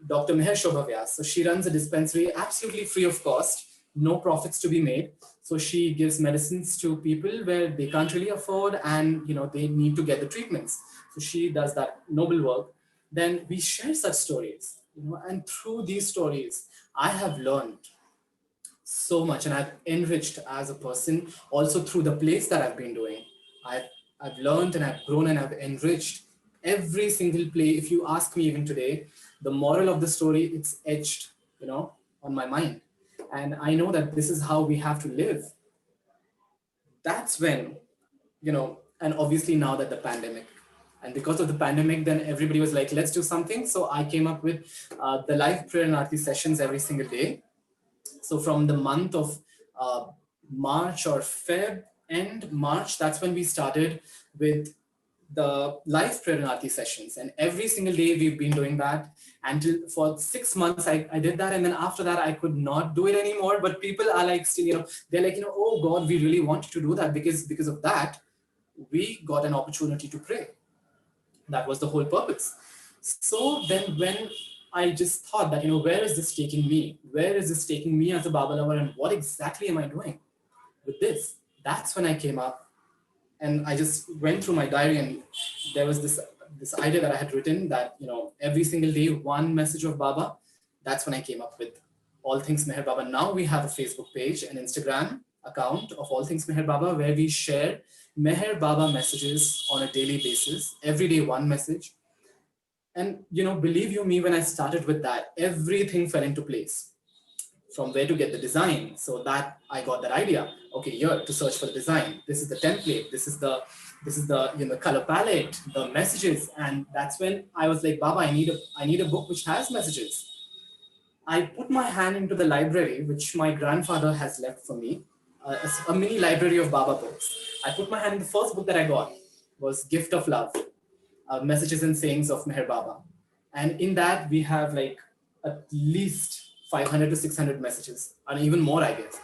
Dr. Meher Shobha Vyas. So she runs a dispensary absolutely free of cost, no profits to be made. So she gives medicines to people where they can't really afford, and they need to get the treatments. So she does that noble work. Then we share such stories, and through these stories, I have learned so much, and I've enriched as a person also through the plays that I've been doing. I've learned and I've grown and I've enriched every single play. If you ask me even today, the moral of the story, it's etched, on my mind. And I know that this is how we have to live. That's when, and obviously now that the pandemic, and because of the pandemic, then everybody was like, let's do something. So I came up with the live prayer and aarti sessions every single day. So from the month of uh, March or Feb, end March, that's when we started with the live prayer and aarti sessions. And every single day we've been doing that until for 6 months. I did that. And then after that, I could not do it anymore. But people are like, still, they're like, oh God, we really wanted to do that because of that, we got an opportunity to pray. That was the whole purpose. So then when I just thought that, where is this taking me? Where is this taking me as a Baba lover, and what exactly am I doing with this? That's when I came up, and I just went through my diary, and there was this idea that I had written that, every single day, one message of Baba. That's when I came up with All Things Meher Baba. Now we have a Facebook page and Instagram account of All Things Meher Baba, where we share Meher Baba messages on a daily basis, every day one message. And, believe you me, when I started with that, everything fell into place. From where to get the design. So that I got that idea. Okay, here to search for the design. This is the template. This is the color palette, the messages. And that's when I was like, Baba, I need a book which has messages. I put my hand into the library, which my grandfather has left for me, a mini library of Baba books. I put my hand in the first book that I got was Gift of Love, Messages and Sayings of Meher Baba. And in that, we have like at least 500 to 600 messages, and even more, I guess.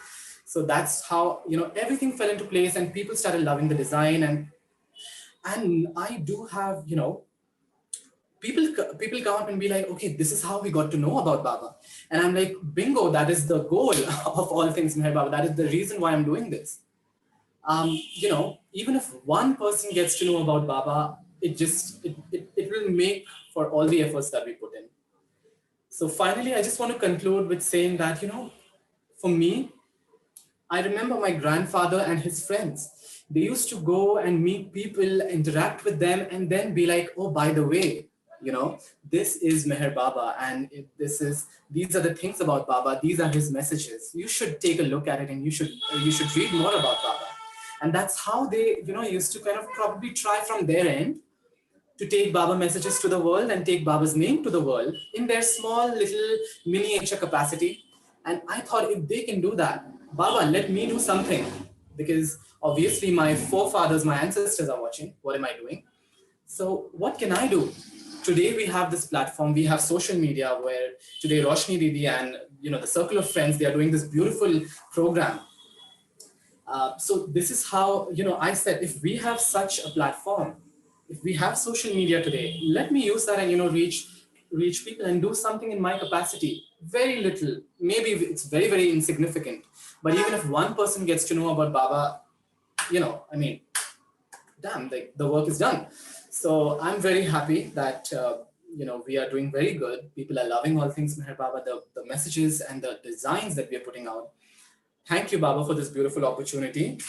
So that's how, everything fell into place, and people started loving the design. And I do have, people come up and be like, okay, this is how we got to know about Baba. And I'm like, bingo, that is the goal of All Things Meher Baba. That is the reason why I'm doing this. Even if one person gets to know about Baba, it will make for all the efforts that we put in. So finally, I just want to conclude with saying that, for me, I remember my grandfather and his friends. They used to go and meet people, interact with them, and then be like, oh, by the way, this is Meher Baba, and these are the things about Baba. These are his messages. You should take a look at it, and you should read more about Baba. And that's how they, used to kind of probably try from their end to take Baba messages to the world and take Baba's name to the world in their small little miniature capacity. And I thought, if they can do that, Baba, let me do something. Because obviously my forefathers, my ancestors are watching. What am I doing? So what can I do? Today we have this platform, we have social media, where today Roshani Didi and the circle of friends, they are doing this beautiful program. So this is how, I said, if we have such a platform, if we have social media today, let me use that and, reach people and do something in my capacity. Very little, maybe it's very, very insignificant. But even if one person gets to know about Baba, damn, the work is done. So I'm very happy that, we are doing very good. People are loving All Things Meher Baba, the messages and the designs that we are putting out. Thank you, Baba, for this beautiful opportunity.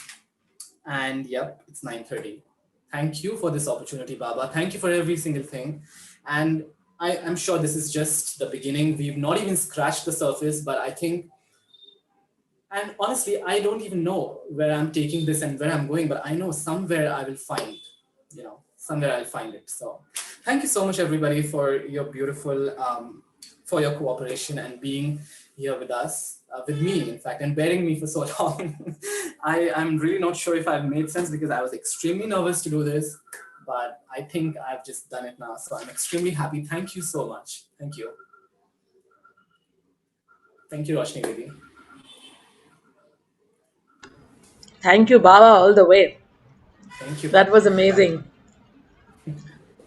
And yep, it's 9:30. Thank you for this opportunity, Baba. Thank you for every single thing. And I'm sure this is just the beginning. We've not even scratched the surface, but I think, and honestly, I don't even know where I'm taking this and where I'm going, but I know somewhere I will find, somewhere I'll find it. So thank you so much, everybody, for your beautiful, for your cooperation and being here with us, with me, in fact, and bearing me for so long. I'm really not sure if I've made sense, because I was extremely nervous to do this, but I think I've just done it now. So I'm extremely happy. Thank you so much. Thank you. Thank you, Roshni Didi.
Thank you, Baba, all the way.
Thank you,
That
Baba.
was amazing.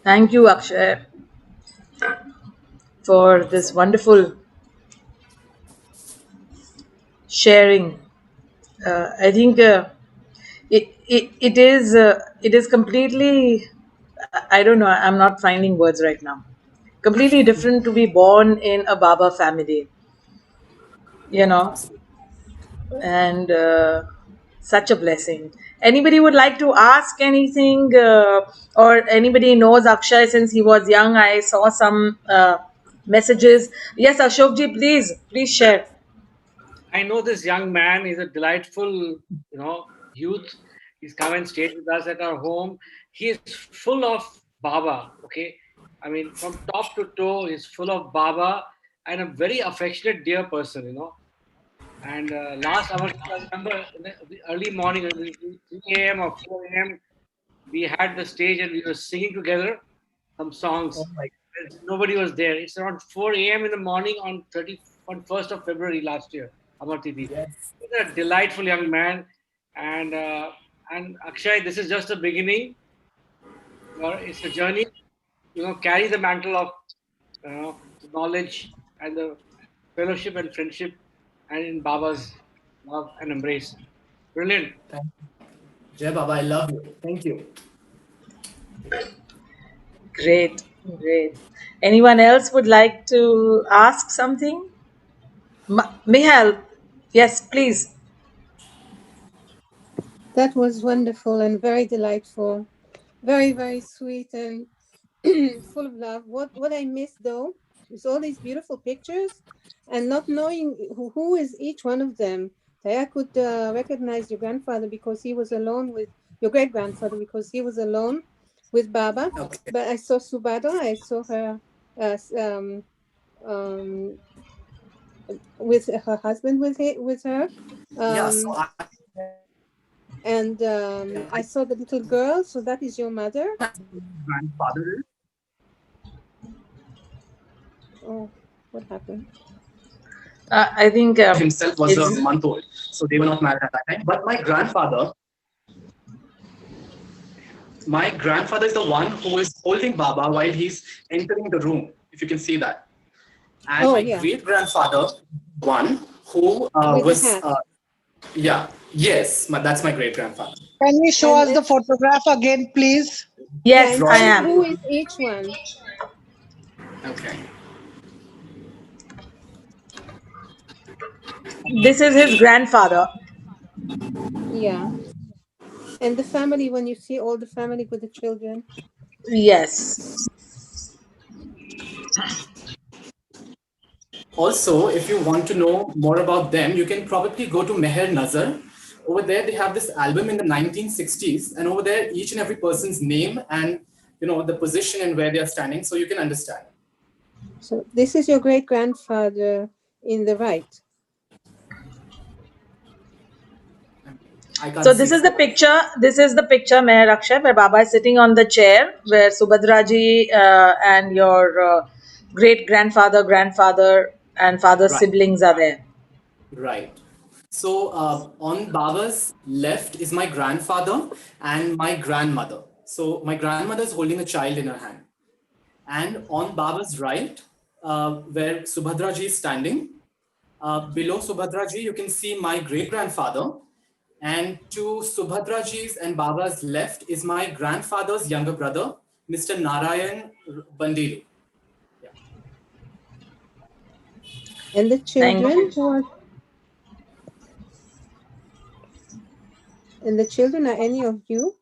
Thank you, Akshay, for
Thank you
this
so much.
wonderful sharing. I think it is completely. I don't know. I'm not finding words right now. Completely different to be born in a Baba family, you know,
Absolutely.
and such a blessing. Anybody would like to ask anything, or anybody knows Akshay since he was young? I saw some messages. Yes, Ashokji, please share.
I know this young man is a delightful, youth. He's come and stayed with us at our home. He is full of Baba. Okay, I mean, from top to toe, he's full of Baba and a very affectionate, dear person. And last hour, I remember in the early morning, 3 a.m. or 4 a.m., we had the stage and we were singing together some
Oh
songs.
my
Nobody was there. It's around 4 a.m. in the morning on 1st of February last year, Amar Titi.
yes.
He's a delightful young man. And Akshay, this is just the beginning. It's a journey. Carry the mantle of knowledge and the fellowship and friendship and in Baba's love and embrace. Brilliant.
Thank you. Jai Baba, I love you. Thank you.
Great, great. Anyone else would like to ask something? Mihail, yes, please.
That was wonderful and very delightful. Very, very sweet and full of love. What I missed though is all these beautiful pictures and not knowing who is each one of them. I could recognize your grandfather because he was alone with your great grandfather because he was alone with Baba.
Okay.
But I saw Subhadra, I saw her um, with her husband with her.
Yeah, so
Um, and I saw the little girl. So that is your mother.
grandfather
Oh, what happened?
I think
himself was a
it's
month old, so they were not married at that time. But my grandfather is the one who is holding Baba while he's entering the room, if you can see that. And
Oh,
my
yeah,
great grandfather, one who
with the
was,
hat.
yeah, yes, that's my great grandfather.
Can you show
And
us the photograph again, please?
yeah,
yes,
and
I
tell us
am.
who is each one.
Okay.
This is his grandfather.
Yeah. And the family, when you see all the family with the children.
Yes.
Also, if you want to know more about them, you can probably go to Meher Nazar. Over there, they have this album in the 1960s, and over there, each and every person's name and the position and where they are standing, so you can understand.
So this is your great grandfather in the right.
I can't
So
see.
this is the picture. This is the picture, Meher Akshay, where Baba is sitting on the chair, where Subhadraji and your great grandfather, grandfather, and father's
Right,
siblings are there.
right. So on Baba's left is my grandfather and my grandmother. So my grandmother is holding a child in her hand. And on Baba's right, where Subhadraji is standing, below Subhadraji, you can see my great grandfather. And to Subhadraji's and Baba's left is my grandfather's younger brother, Mr. Narayan Bundellu. Yeah.
And the
Thank
children
you.
who are and the children are any of you?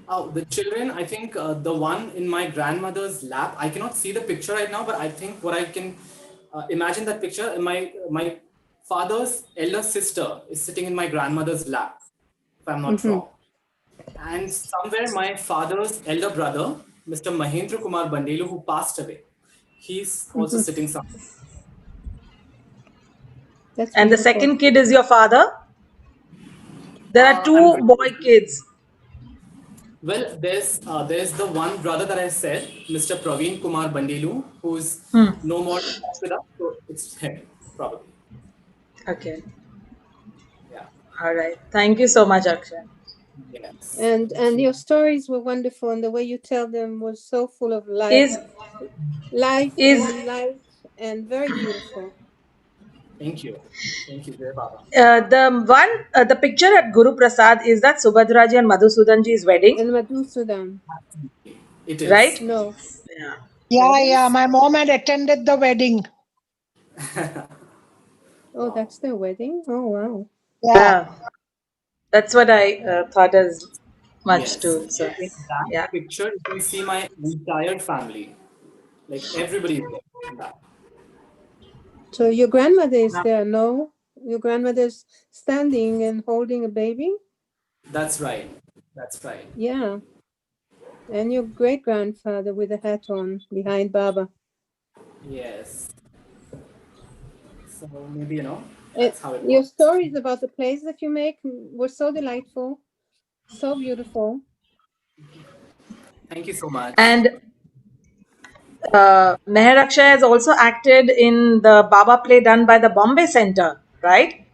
Oh, the children, I think the one in my grandmother's lap, I cannot see the picture right now, but I think what I can imagine that picture, my father's elder sister is sitting in my grandmother's lap, if I'm not
Mm-hmm.
wrong. And somewhere my father's elder brother, Mr. Mahendra Kumar Bundellu, who passed away, he's also
Mm-hmm.
sitting somewhere.
That's
And the
beautiful.
second kid is your father. There are
I'm
two
very
boy kids.
well. There's the one brother that I said, Mr. Praveen Kumar Bundellu, who's
Hmm.
no more with us. So it's him, probably.
Okay.
Yeah.
All right. Thank you so much, Akshay.
Yes.
And
Thank you.
your stories were wonderful, and the way you tell them was so full of
Is
life
is
and light, and very beautiful.
Thank you. Thank you, Jai Baba.
the picture at Guru Prasad, is that Subhadraji and Madhusudanji's wedding,
And Madhusudan.
It is.
right?
No.
Yeah.
Yeah, yeah.
Weddings?
My mom had attended the wedding.
Oh,
Wow.
that's their wedding? Oh, wow.
Yeah.
Yeah. That's what I thought as much
Yes.
too. So,
In that
yeah.
picture, you can see my entire family. Like everybody is there in that.
So your grandmother is there, no? Your grandmother's standing and holding a baby?
That's right. That's right.
Yeah. And your great grandfather with a hat on behind Baba.
Yes. So maybe,
And
that's how it
your
works.
stories about the plays that you make were so delightful, so beautiful.
Thank you so much.
And Meher Akshay has also acted in the Baba play done by the Bombay Center, right?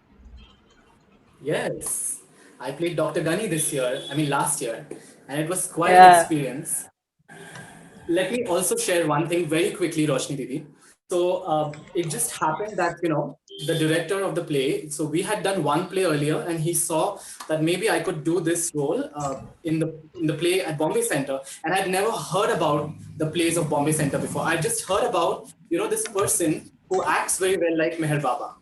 Yes. I played Dr. Gunny this year, I mean last year, and it was quite an
Yeah.
experience. Let me also share one thing very quickly, Roshni Didi. So it just happened that the director of the play. So we had done one play earlier, and he saw that maybe I could do this role in the play at Bombay Center, and I'd never heard about the plays of Bombay Center before. I just heard about this person who acts very well like Meher Baba.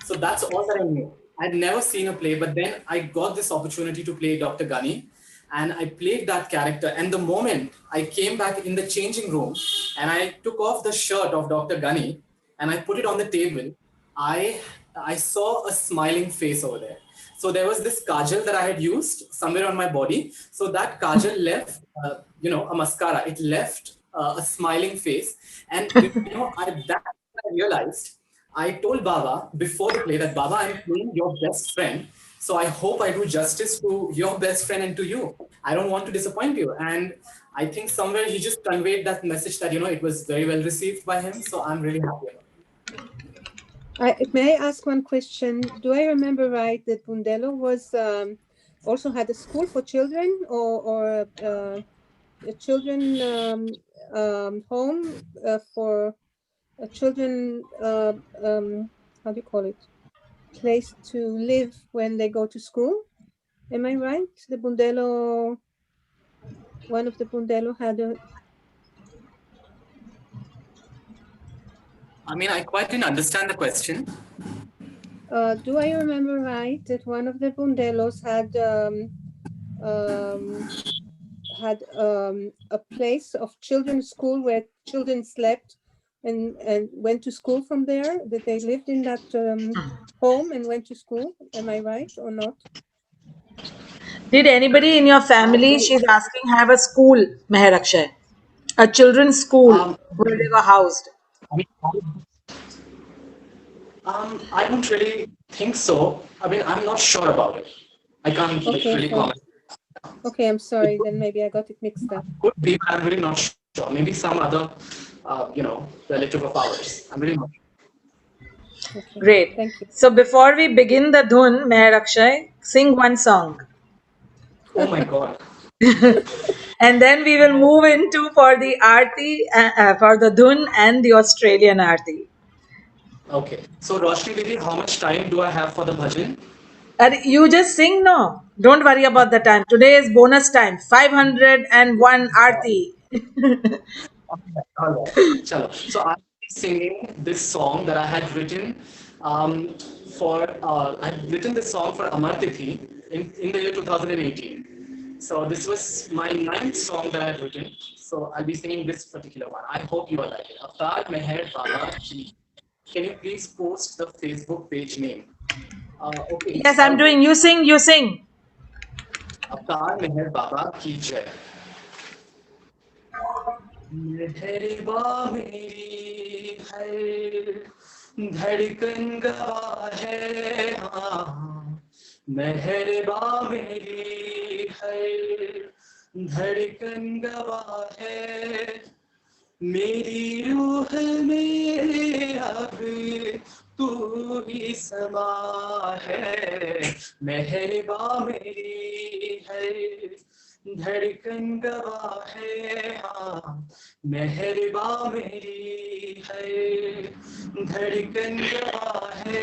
So that's all that I knew. I'd never seen a play, but then I got this opportunity to play Dr. Gunny, and I played that character. And the moment I came back in the changing room and I took off the shirt of Dr. Gunny and I put it on the table, I I saw a smiling face over there. So there was this kajal that I had used somewhere on my body. So that kajal left, a mascara. It left a smiling face, and that I realized. I told Baba before the play that Baba, I'm playing your best friend. So I hope I do justice to your best friend and to you. I don't want to disappoint you. And I think somewhere he just conveyed that message that, it was very well received by him. So I'm really happy.
May I ask one question? Do I remember right that Bundellu was also had a school for children, or a children home for children? How do you call it? Place to live when they go to school. Am I right? The Bundellu, one of the Bundellu had a.
I mean, I quite didn't understand the question.
Do I remember right that one of the Bundellos had a place of children's school where children slept and went to school from there? That they lived in that home and went to school? Am I right or not?
Did anybody in your family, she's asking, have a school, Meher Akshay? A children's school
Um,
where they were housed?
I mean, I don't really think so. I mean, I'm not sure about it. I can't
Okay,
really comment.
okay. I'm
It
sorry. Then maybe I got it mixed up.
could be, but I'm really not sure. Maybe some other, relative of ours. I'm really not sure.
Okay,
Great.
thank you.
So before we begin the dhun, Meher Akshay, sing one song.
Oh my God.
And then we will move into for the Aarti, for the dhun and the Australian Aarti.
Okay. So, Roshni Didi, how much time do I have for the bhajan?
You just sing, no? Don't worry about the time. Today is bonus time. 501 Aarti.
All right. Chalo. So, I'm singing this song that I had written I had written this song for Amar Tithi in the year 2018. So, this was my ninth song that I had written. So, I'll be singing this particular one. I hope you all like it. Avtar Meher Baba Ji. Can you please post the Facebook page name? Okay.
Yes, I'm doing. You sing, you sing.
अवतार मेहर बाबा की जय मेहरबा मेरी हर धड़कन गवाह है हाँ मेहरबा मेरी हर धड़कन गवाह है मेरी रूह में अब तू ही समा है, मेहरबा मेरी है, धड़कन गवाह है, हाँ मेहरबा मेरी है, धड़कन गवाह है,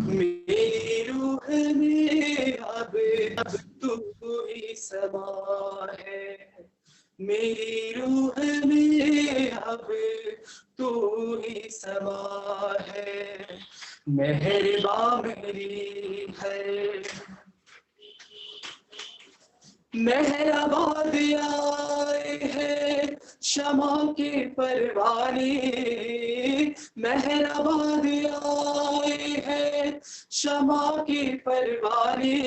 मेरी रूह में अब तू ही समा है, मेरी रूह में अब तू ही समा है, मेहरबा मेरी है। मेहराबाद आए हैं शमा के परवाने, मेहराबाद आए हैं शमा के परवाने,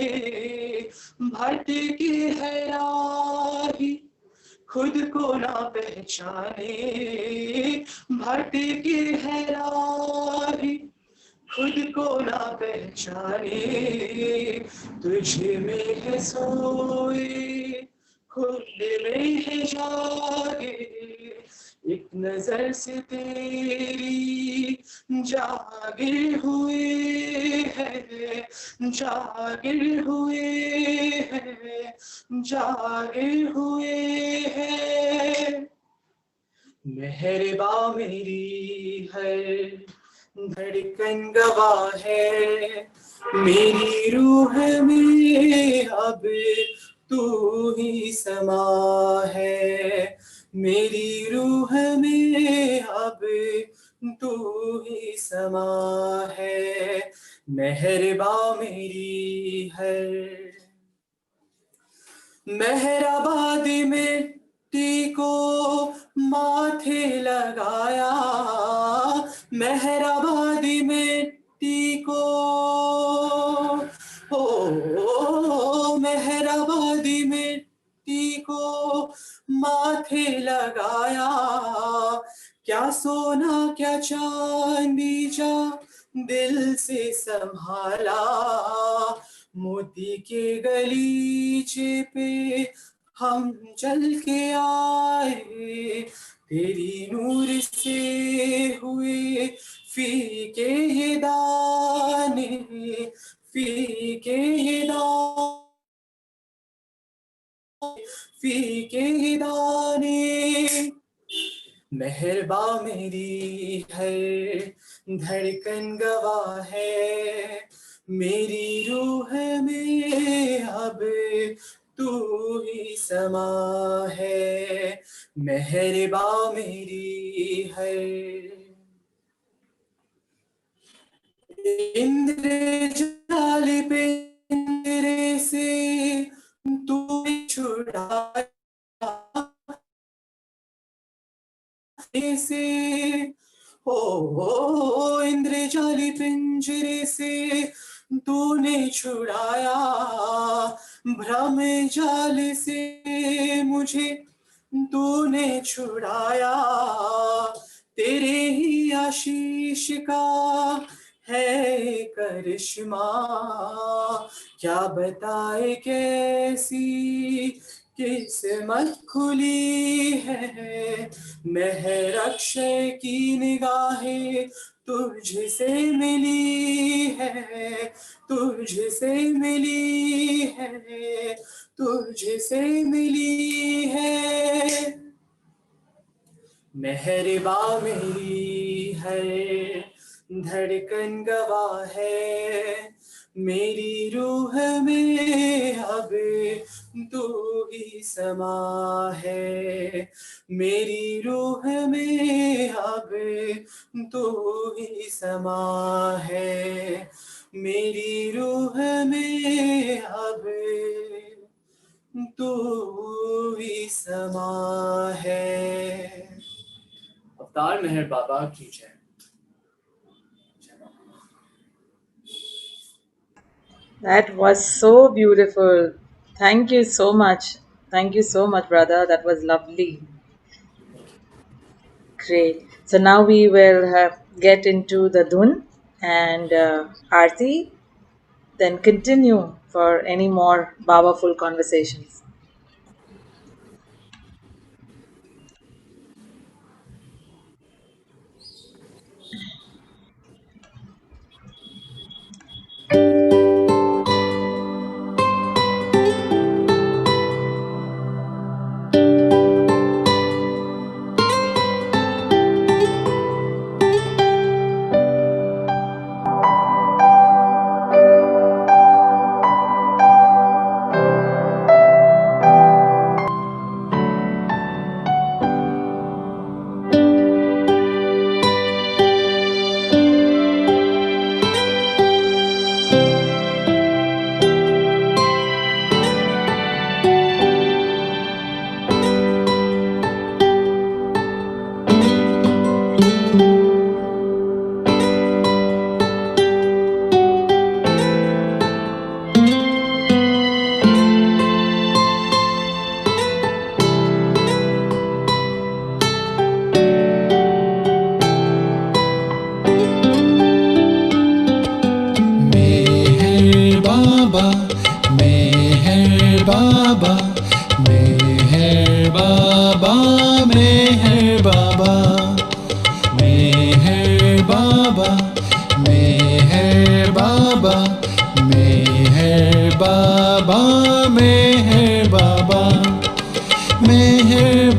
भटकी है राही खुद को ना पहचाने, भटकी है राही खुद को ना पहचाने, तुझ में है सोए खुद में है जागे, एक नजर से तेरी जागिर हुए हैं, जागिर हुए हैं, जागिर हुए हैं, मेहरबा मेरी है, धड़कन गवाह है, मेरी रूह में अब तू ही समा है, मेरी रूह में अब तू ही समा है, मेहरबा मेरी है। मेहराबादी मिट्टी को माथे लगाया, मेहराबादी मिट्टी को, मेहराबादी मिट्टी को माथे लगाया, क्या सोना क्या चांदी जा दिल से संभाला, मोती के गलीचे पे हम चल के आए, तेरी नूर से हुए फीके ये दाने, फीके ये दाने, फीके ये दाने, मेहरबा मेरी है, धड़कन गवाह है, मेरी रूह में अब तू ही समा है, मेहरबा मेरी है। इंद्रजाल पिंजरे से तू छुड़ाया से, हो इंद्रजाली पिंजरे से तूने छुड़ाया, भ्रम जाल से मुझे तूने छुड़ाया, तेरे ही आशीष का है करिश्मा, क्या बताए कैसी किस्मत खुली है, मेहर अक्षय की निगाहें तुझसे मिली है, तुझसे मिली है, तुझसे मिली है, मेहरबा मेरी है, धड़कन गवाह है, मेरी रूह में अब तू ही समा है, मेरी रूह में अब तू ही समा है, मेरी रूह में अब तू ही समा है। अवतार मेहर बाबा की जय।
That was so beautiful. Thank you so much. Thank you so much, brother. That was lovely. Great. So now we will get into the dhun and Aarti, then continue for any more Baba-ful conversations.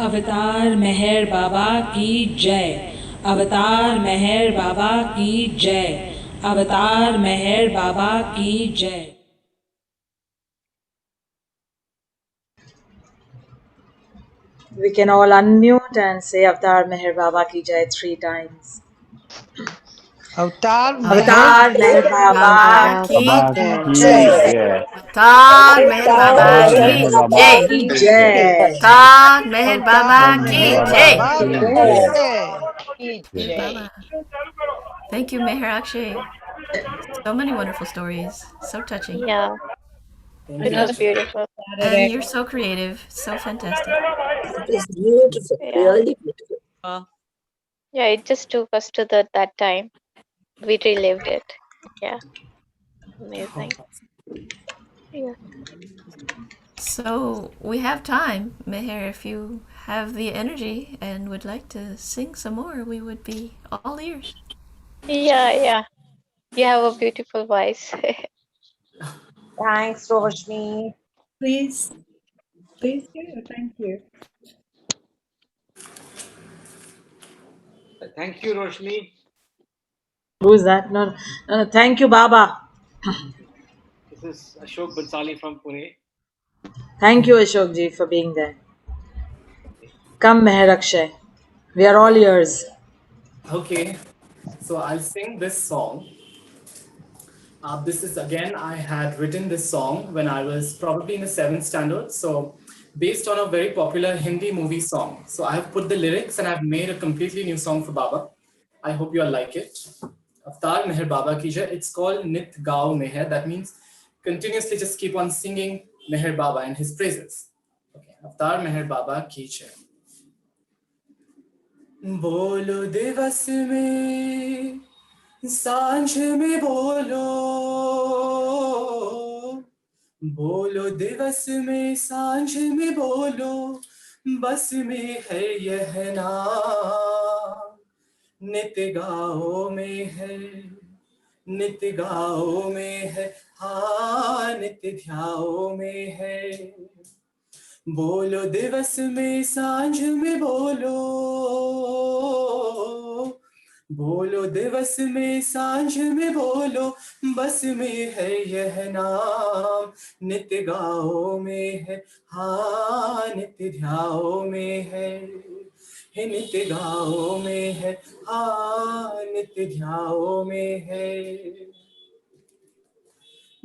अवतार मेहर बाबा की जय। अवतार मेहर बाबा की जय। अवतार मेहर बाबा की जय। We can all unmute and say Avatar Meher Baba ki jai 3 times.
Avatar Meher
Avatar Meher
Baba
Baba
ki
ki
Baba ki
jai.
jai.
Avatar Meher
Baba
Baba ki
Meher Baba
jai.
Ki
ki jai.
jai.
Avatar Meher
Avatar
Baba
Meher
ki
Meher
Baba
jai.
Baba
ki
ki
jai.
jai.
Meher Baba. Thank you, Meher Akshay. So many wonderful stories. So touching.
Yeah,
Thank
it
you,
was
Akshay.
beautiful.
And you're so creative. So fantastic.
It is beautiful,
Yeah,
really beautiful.
yeah, it just took us to that time. We relived it. Yeah,
Oh,
amazing. Yeah.
So we have time, Meher. If you have the energy and would like to sing some more, we would be all ears.
Yeah. You have a beautiful voice.
Thanks, Roshni.
Please, please do. Thank you.
Thank you, Roshni.
Who's that? No, no, no. Thank you, Baba.
This is Ashok Bansali from Pune.
Thank you, Ashok ji, for being there. Come, Meher Akshay. We are all ears.
Okay, so I'll sing this song. This is again, I had written this song when I was probably in the seventh standard. So, based on a very popular Hindi movie song. So, I have put the lyrics and I've made a completely new song for Baba. I hope you all like it. Avtar Meher Baba ki jai. It's called Nit Gao Meher. That means continuously just keep on singing Meher Baba and his praises. Okay, Avtar Meher Baba ki jai. बोलो दिवस में सांझ में बोलो, बोलो दिवस में सांझ में बोलो, बस में है यह नाम, नित गाओ में है, नित गाओ में है, हाँ नित ध्याओ में है। बोलो दिवस में सांझ में बोलो, बोलो दिवस में सांझ में बोलो, बस में है यह नाम, नित्य गाओ में है, हाँ नित्य ध्याओ में है, नित्य गाओ में है, हाँ नित्य ध्याओ में है।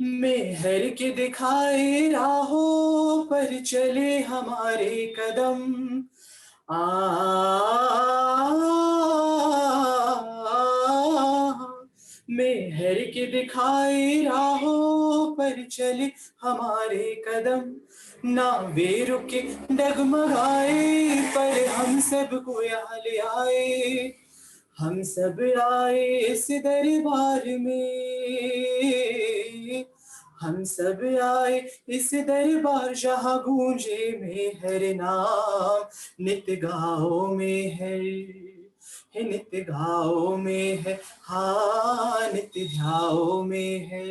मेहर के दिखाए राहों पर चले हमारे कदम, मेहर के दिखाए राहों पर चले हमारे कदम, ना वे रुके डगमगाए पर हम सबको यहाँ ले आए, हम सब आए इस दरबार में, हम सब आए इस दरबार जहाँ गूंजे में हर नाम, नित्य गाओ में है, नित्य गाओ में है, हाँ नित्य ध्याओ में है,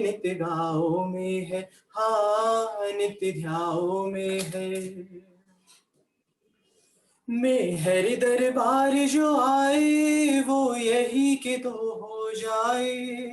नित्य गाओ में है, हाँ नित्य ध्याओ में है। मेहर दरबार जो आए वो यही के तो हो जाए,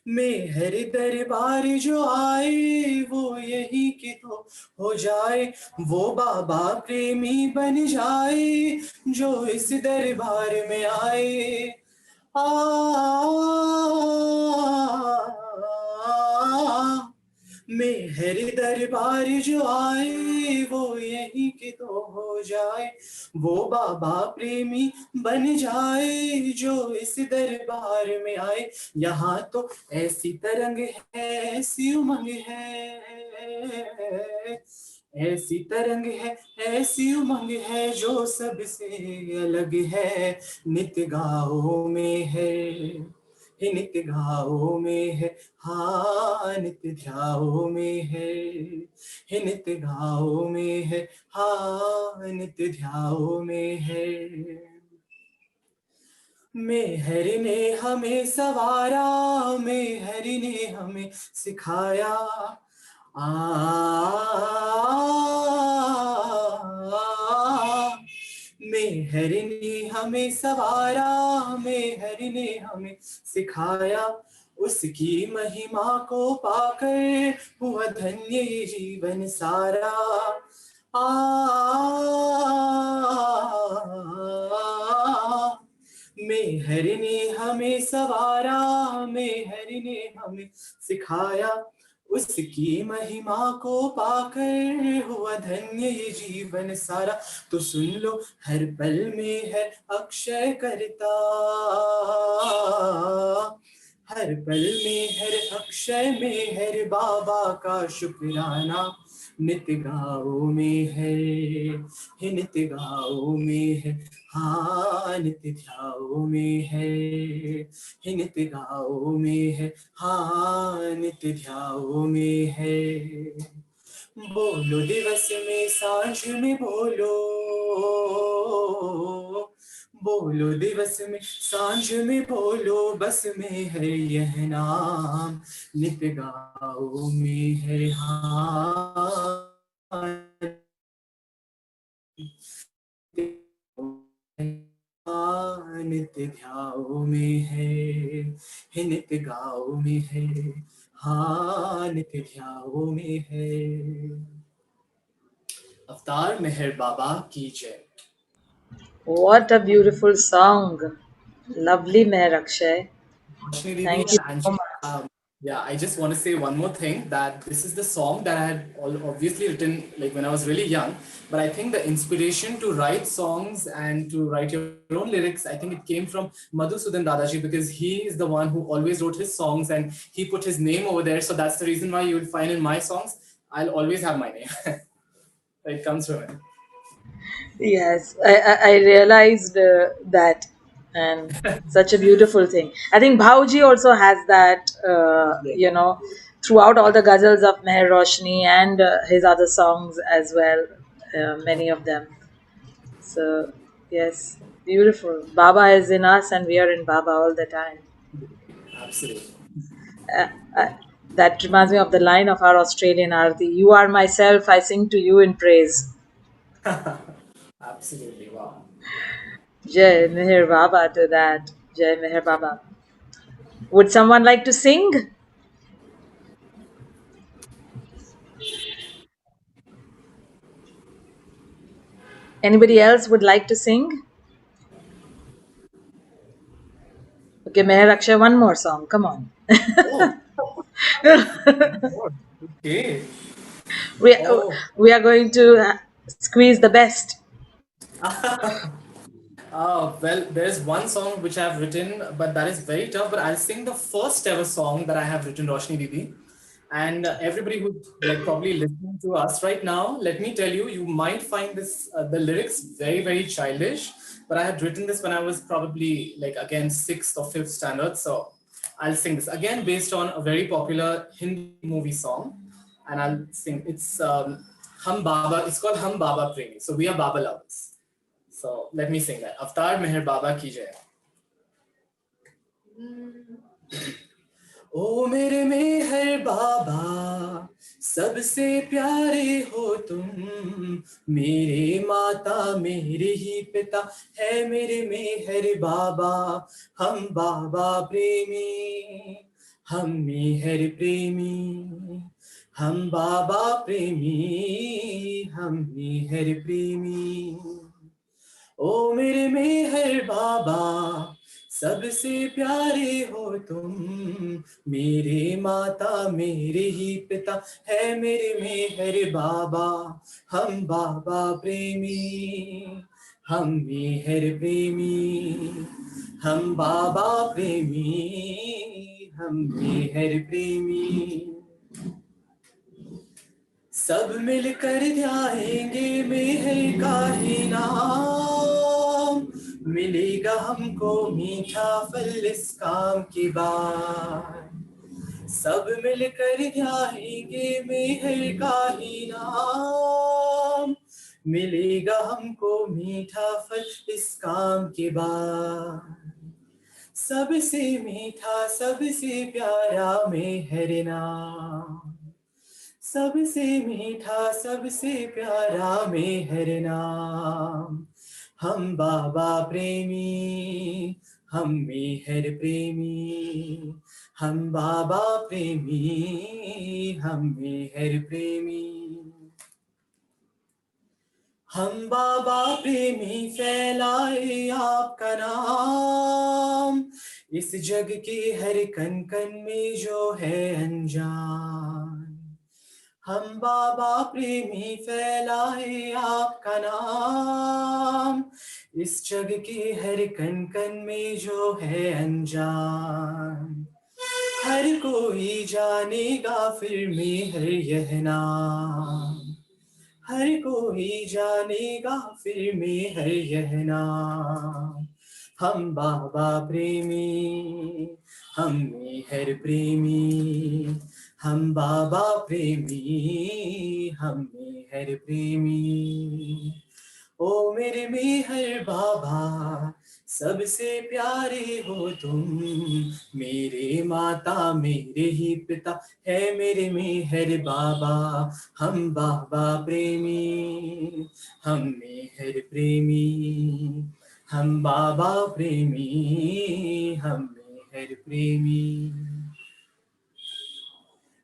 मेहर दरबार जो आए वो यही के तो हो जाए, वो बाबा प्रेमी बन जाए जो इस दरबार में आए, मेहर दरबार जो आए वो यही के तो हो जाए, वो बाबा प्रेमी बन जाए जो इस दरबार में आए। यहाँ तो ऐसी तरंग है, ऐसी उमंग है, ऐसी तरंग है, ऐसी उमंग है जो सबसे अलग है, नित्य गाओ में है, नित्य गाओ में है, हाँ नित्य ध्याओ में है, नित्य गाओ में है, हाँ नित्य ध्याओ में है। मेहर ने हमें सवारा, मेहर ने हमें सिखाया, मेहर ने हमें सवारा, मेहर ने हमें सिखाया, उसकी महिमा को पाकर हुआ धन्य ये जीवन सारा। मेहर ने हमें सवारा, मेहर ने हमें सिखाया, उसकी महिमा को पाकर हुआ धन्य ये जीवन सारा। तो सुन लो हर पल में है अक्षय करता, हर पल में हर अक्षय में हर बाबा का शुक्राना, नित गाओ में है, नित गाओ में है, हाँ नित ध्याओ में है, नित गाओ में है, हाँ नित ध्याओ में है। बोलो दिवस में सांझ में बोलो, बोलो दिवस में सांझ में बोलो, बस में है यह नाम, नित गाओ में है, हाँ नित्य ध्याओ में है, नित्य गाओ में है, हाँ नित्य ध्याओ में है। अवतार मेहर बाबा की जय।
What a beautiful song. Lovely, Meher Akshay.
Roshni Didi
Thank you
and
so
Angie,
much.
yeah, I just want to say one more thing, that this is the song that I had obviously written like when I was really young, but I think the inspiration to write songs and to write your own lyrics, I think it came from Madhusudan Dadaji, because he is the one who always wrote his songs and he put his name over there. So that's the reason why you would find in my songs, I'll always have my name. It comes from it.
Yes, I realized that, and such a beautiful thing. I think Bhauji also has that, throughout all the ghazals of Meher Roshni and his other songs as well, many of them. So, yes, beautiful. Baba is in us and we are in Baba all the time.
Absolutely.
Uh, uh, that reminds me of the line of our Australian Aarti: "You are myself, I sing to you in praise."
Absolutely, wow.
Jai Meher Baba to that. Jai Meher Baba. Would someone like to sing? Anybody else would like to sing? Okay, Meher Akshay, one more song. Come on.
Oh, okay.
we,
Oh.
we are going to squeeze the best.
Well, there's one song which I've written, but that is very tough. But I'll sing the first ever song that I have written, Roshni Didi. And everybody who's like probably listening to us right now, let me tell you, you might find this the lyrics very, very childish. But I had written this when I was probably like again sixth or fifth standard. So I'll sing this again based on a very popular Hindi movie song, and I'll sing. It's Hum Baba. It's called Hum Baba Premi. So we are Baba lovers. So let me sing that. Avtar Meher Baba ki jai. ओ मेरे मेहर बाबा, सबसे प्यारे हो तुम, मेरे माता मेरे ही पिता है मेरे मेहर बाबा, हम बाबा प्रेमी, हम मेहर प्रेमी, हम बाबा प्रेमी, हम मेहर प्रेमी। ओ मेरे मेहर बाबा, सबसे प्यारे हो तुम, मेरे माता मेरे ही पिता है मेरे मेहर बाबा, हम बाबा प्रेमी, हम मेहर प्रेमी, हम बाबा प्रेमी, हम मेहर प्रेमी। सब मिलकर ध्याएंगे मेहर का ही नाम, मिलेगा हमको मीठा फल इस काम के बाद। सब मिलकर ध्याएंगे मेहर का ही नाम, मिलेगा हमको मीठा फल इस काम के बाद। सबसे मीठा सबसे प्यारा मेहर नाम, सबसे मीठा सबसे प्यारा मेहर नाम। हम बाबा प्रेमी, हम मेहर प्रेमी, हम बाबा प्रेमी, हम मेहर प्रेमी। हम बाबा प्रेमी फैलाए आपका नाम, इस जग के हर कण कण में जो है अनजान। हम बाबा प्रेमी फैलाए आपका नाम, इस जग के हर कण कण में जो है अनजान। हर कोई जानेगा फिर मेहर यह नाम, हर कोई जानेगा फिर मेहर यह नाम। हम बाबा प्रेमी, हम मेहर प्रेमी, हम बाबा प्रेमी, हम मेहर प्रेमी। ओ मेरे मेहर बाबा, सबसे प्यारे हो तुम, मेरे माता मेरे ही पिता है मेरे मेहर बाबा। हम बाबा प्रेमी, हम मेहर प्रेमी, हम बाबा प्रेमी, हम मेहर प्रेमी।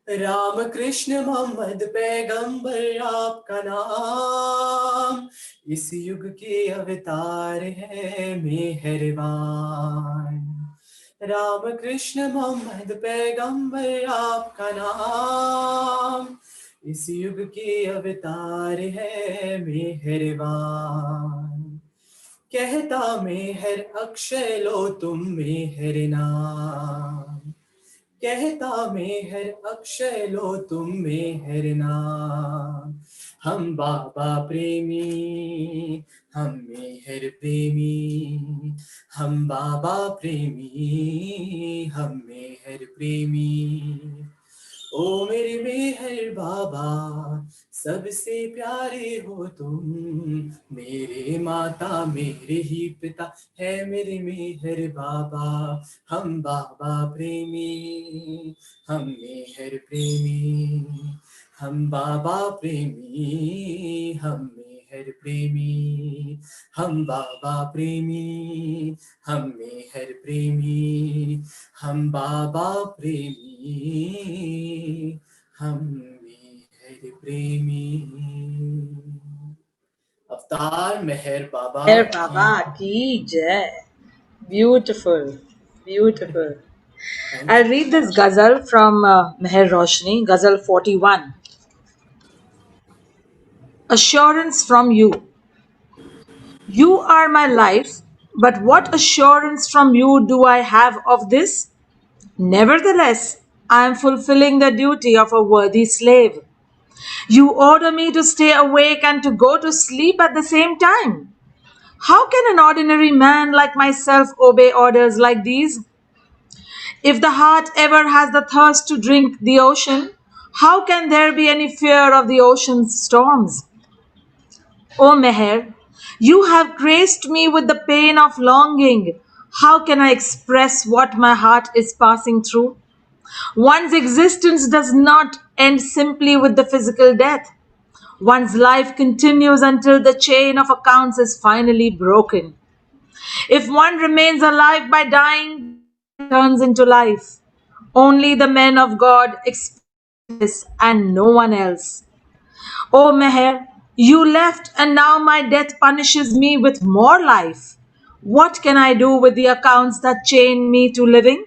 राम कृष्ण मोहम्मद पैगंबर आपका नाम, इस युग के अवतार है मेहरबान। राम कृष्ण मोहम्मद पैगंबर आपका नाम, इस युग के अवतार है मेहरबान। कहता मेहर अक्षय लो तुम मेहर नाम, कहता मेहर अक्षय लो तुम मेहर नाम। हम बाबा प्रेमी, हम मेहर प्रेमी, हम बाबा प्रेमी, हम मेहर प्रेमी। ओ मेरे मेहर बाबा, सबसे प्यारे हो तुम, मेरे माता मेरे ही पिता है मेरे मेहर बाबा। हम बाबा प्रेमी, हम मेहर प्रेमी, हम बाबा प्रेमी, हम मेहर प्रेमी। हम बाबा प्रेमी, हम मेहर प्रेमी, हम बाबा प्रेमी, हम मेहर प्रेमी। अवतार मेहर बाबा
Meher
की।
Baba ki jai. Beautiful, beautiful.
Thank
I'll
you.
read this ghazal from Meher Roshani, ghazal 41. Assurance from you. You are my life, but what assurance from you do I have of this? Nevertheless, I am fulfilling the duty of a worthy slave. You order me to stay awake and to go to sleep at the same time. How can an ordinary man like myself obey orders like these? If the heart ever has the thirst to drink the ocean, how can there be any fear of the ocean's storms? O Meher, you have graced me with the pain of longing. How can I express what my heart is passing through? One's existence does not end simply with the physical death. One's life continues until the chain of accounts is finally broken. If one remains alive by dying, turns into life. Only the men of God experience this and no one else. O Meher, you left and now my death punishes me with more life. What can I do with the accounts that chain me to living?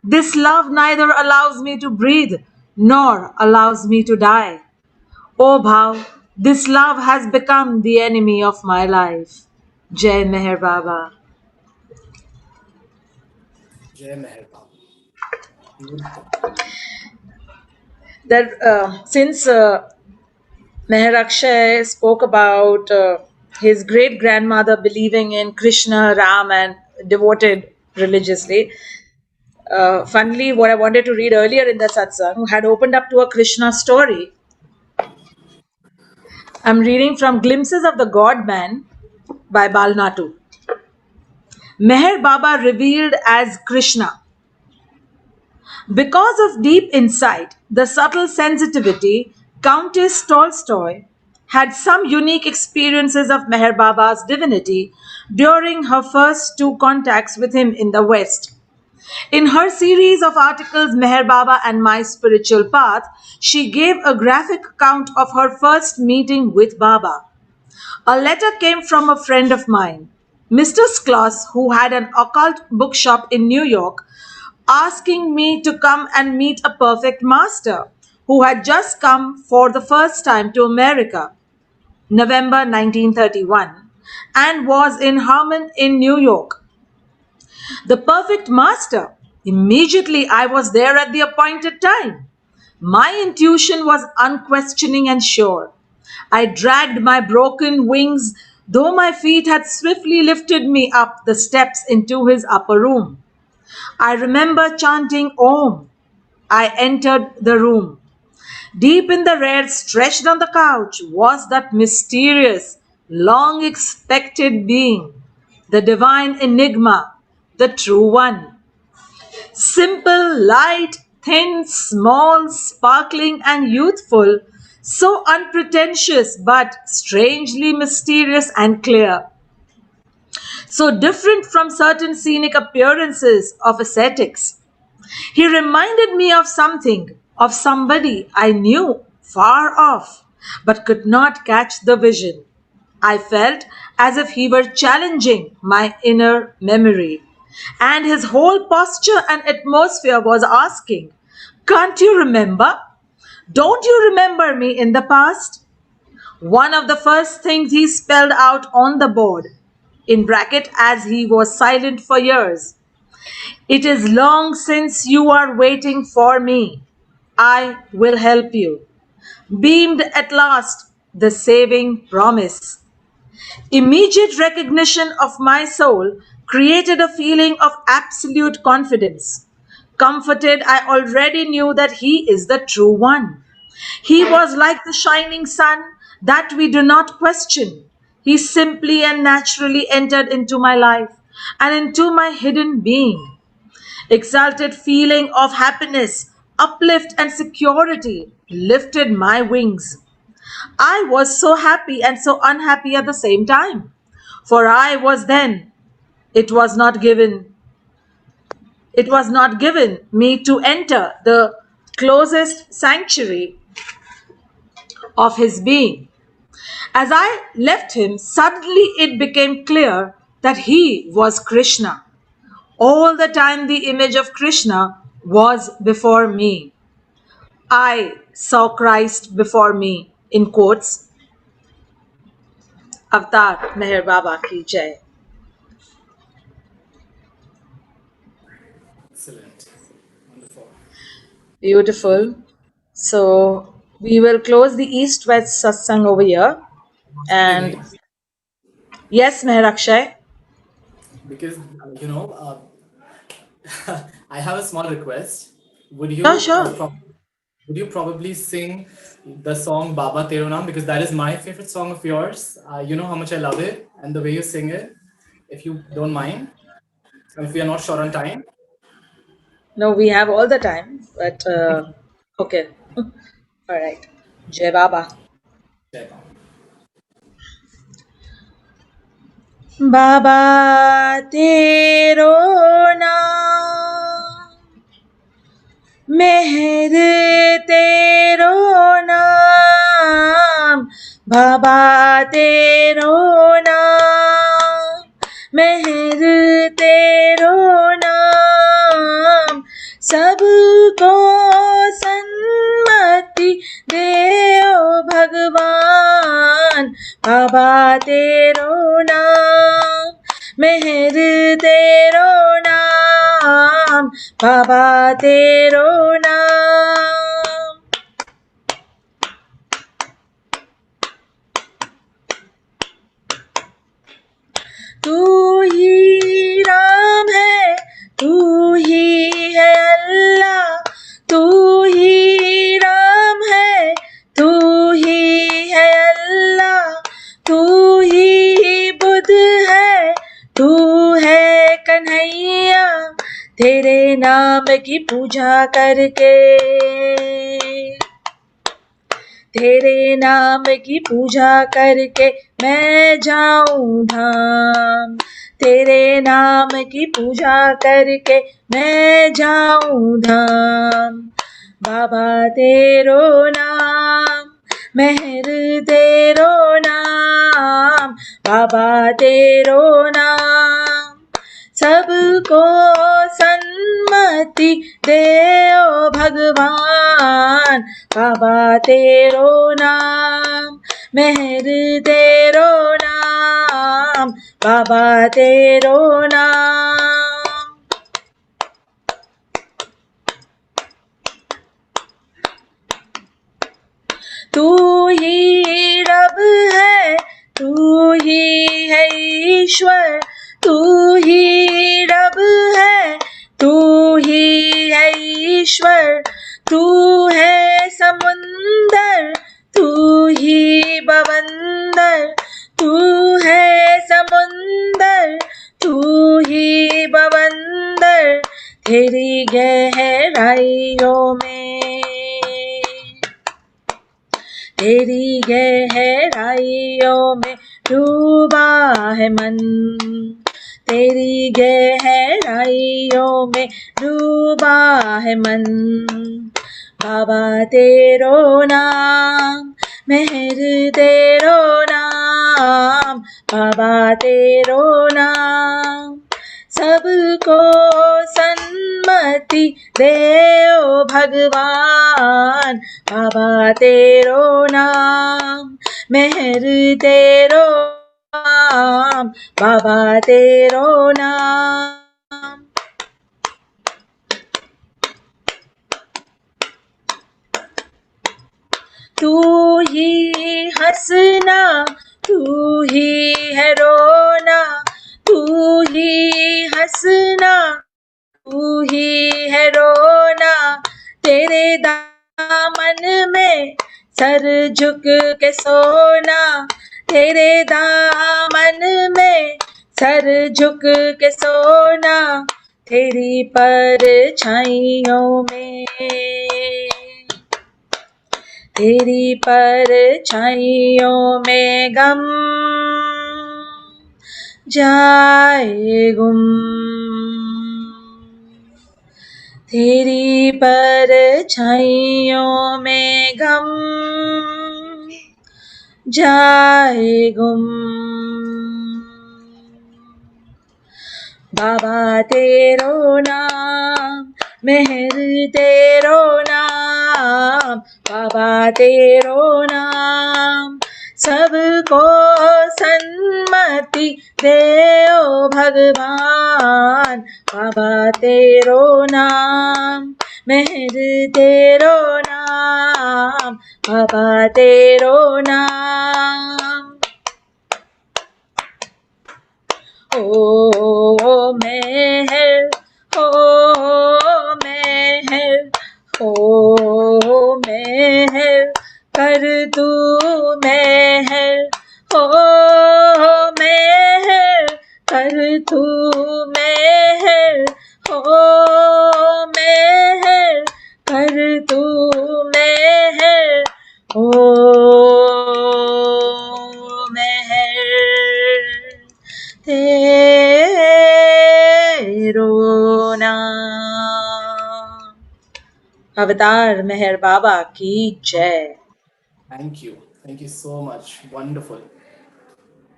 This love neither allows me to breathe nor allows me to die. O Bhav, this love has become the enemy of my life. Jai Meher Baba.
जय मेहर बाबा। Beautiful.
That since Meher Akshay spoke about his great grandmother believing in Krishna, Ram, and devoted religiously. Funnily, what I wanted to read earlier in the satsang had opened up to a Krishna story. I'm reading from Glimpses of the God Man by Balnatu. Meher Baba revealed as Krishna. Because of deep insight, the subtle sensitivity, Countess Tolstoy had some unique experiences of Meher Baba's divinity during her first two contacts with him in the West. In her series of articles, Meher Baba and My Spiritual Path, she gave a graphic account of her first meeting with Baba. A letter came from a friend of mine, Mr. Skloss, who had an occult bookshop in New York, asking me to come and meet a perfect master who had just come for the first time to America, November 1931, and was in Harmon in New York. The perfect master. Immediately I was there at the appointed time. My intuition was unquestioning and sure. I dragged my broken wings, though my feet had swiftly lifted me up the steps into his upper room. I remember chanting Om. I entered the room. Deep in the rear, stretched on the couch, was that mysterious, long expected being, the divine enigma, the true one. Simple, light, thin, small, sparkling, and youthful, so unpretentious but strangely mysterious and clear. So different from certain scenic appearances of ascetics. He reminded me of something, of somebody I knew far off, but could not catch the vision. I felt as if he were challenging my inner memory, and his whole posture and atmosphere was asking, "Can't you remember? Don't you remember me in the past?" One of the first things he spelled out on the board, in bracket as he was silent for years, "It is long since you are waiting for me. I will help you." Beamed at last the saving promise. Immediate recognition of my soul created a feeling of absolute confidence. Comforted, I already knew that he is the true one. He was like the shining sun that we do not question. He simply and naturally entered into my life and into my hidden being. Exalted feeling of happiness, uplift, and security lifted my wings. I was so happy and so unhappy at the same time. For I was then, it was not given, it was not given me to enter the closest sanctuary of his being. As I left him, suddenly it became clear that he was Krishna. All the time the image of Krishna was before me. I saw Christ before me, in quotes. Avatar Meher Baba ki jai.
Excellent. Wonderful.
Beautiful. So we will close the East-West Satsang over here. And
Excuse me,
yes, Meher Akshay.
because I have a small request. Would
Sure,
you
sure.
would you probably sing the song Baba Tero Naam, because that is my favorite song of yours. You know how much I love it and the way you sing it. If you don't mind, and if we are not short on time.
No, we have all the time, but okay. All right. Jai Baba.
Jai Baba.
बाबा तेरो नाम मेहर तेरो नाम बाबा तेरो नाम मेहर तेरो नाम सबको सन्मति दे ओ भगवान बाबा तेरो नाम मेहर तेरो नाम बाबा तेरो नाम तू ही राम है तू ही है अल्लाह तू ही राम है तू ही है अल्लाह तू ही बुद्ध है तू है नाम की पूजा करके, तेरे नाम की पूजा करके मैं जाऊं धाम, तेरे नाम की पूजा करके मैं जाऊं धाम। बाबा तेरो नाम, मेहर तेरो नाम, बाबा तेरो नाम, सबको सन्मति दे ओ भगवान। बाबा तेरो नाम, मेहर तेरो नाम, बाबा तेरो नाम। तू ही रब है, तू ही है ईश्वर, तू ही रब है, तू ही है ईश्वर, तू है समुंदर, तू ही बवंदर, तू है समुंदर, तू ही बवंदर, तेरी गहराइयों में, तेरी गहराइयों में डूबा है मन, तेरी गहराइयों में डूबा है मन। बाबा तेरो नाम, मेहर तेरो नाम, बाबा तेरो नाम, सबको सन्मति दे ओ भगवान। बाबा तेरो नाम, मेहर तेरो नाम, बाबा तेरो नाम। तू ही हंसना, तू ही है रोना, तू ही हंसना, तू ही है रोना, तेरे दामन में सर झुक के सोना, तेरे दामन में सर झुक के सोना, तेरी परछाइयों में, तेरी परछाइयों में गम जाए गुम, तेरी परछाइयों में गम जाए गुम। बाबा तेरो नाम, मेहर तेरो नाम, बाबा तेरो नाम, सबको सन्मति दे ओ भगवान। बाबा तेरो नाम, मेहर तेरो नाम, बाबा तेरो नाम। ओ मेहर, ओ मेहर, ओ मेहर कर तू मेहर, ओ मेहर कर तू मेहर, ओ मेहर कर तू मेहर, ओ मेहर तेरो नाम। अवतार मेहर बाबा की जय।
Thank you. Thank you so much. Wonderful.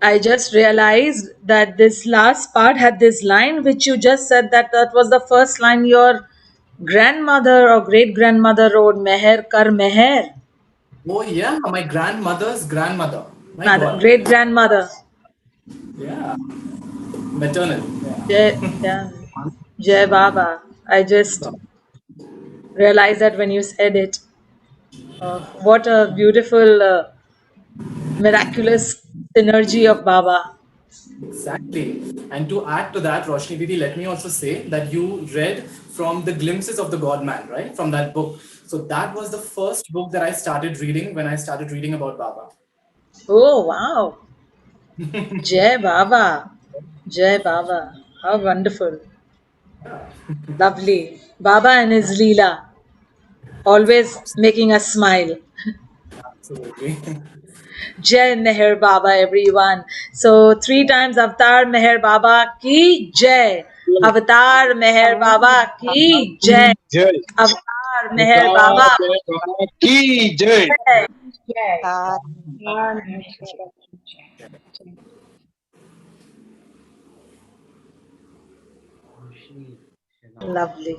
I just realized that this last part had this line which you just said, that was the first line your grandmother or great grandmother wrote, Meher kar meher.
Oh, yeah, my grandmother's grandmother. My God.
Great grandmother.
Yeah. Maternal.
Jai, yeah. Jai Baba. I just realized that when you said it. What a beautiful, miraculous synergy of Baba.
Exactly. And to add to that, Roshni Didi, let me also say that you read from the Glimpses of the God Man, right? From that book. So that was the first book that I started reading when I started reading about Baba.
Oh, wow. Jai Baba. Jai Baba. How wonderful. Lovely. Baba and his Leela, always making us smile.
Absolutely.
Jai Meher Baba, everyone. So, three times Avatar Meher Baba ki Jai. Avatar Meher Baba ki Jai.
जय
Avatar Meher
अवतार
Baba
मेरे बाबा की जय
Jai.
Jai.
Ah,
Har Meher Baba ki Jai. Jai.
Roshni, Shenazz.
Lovely.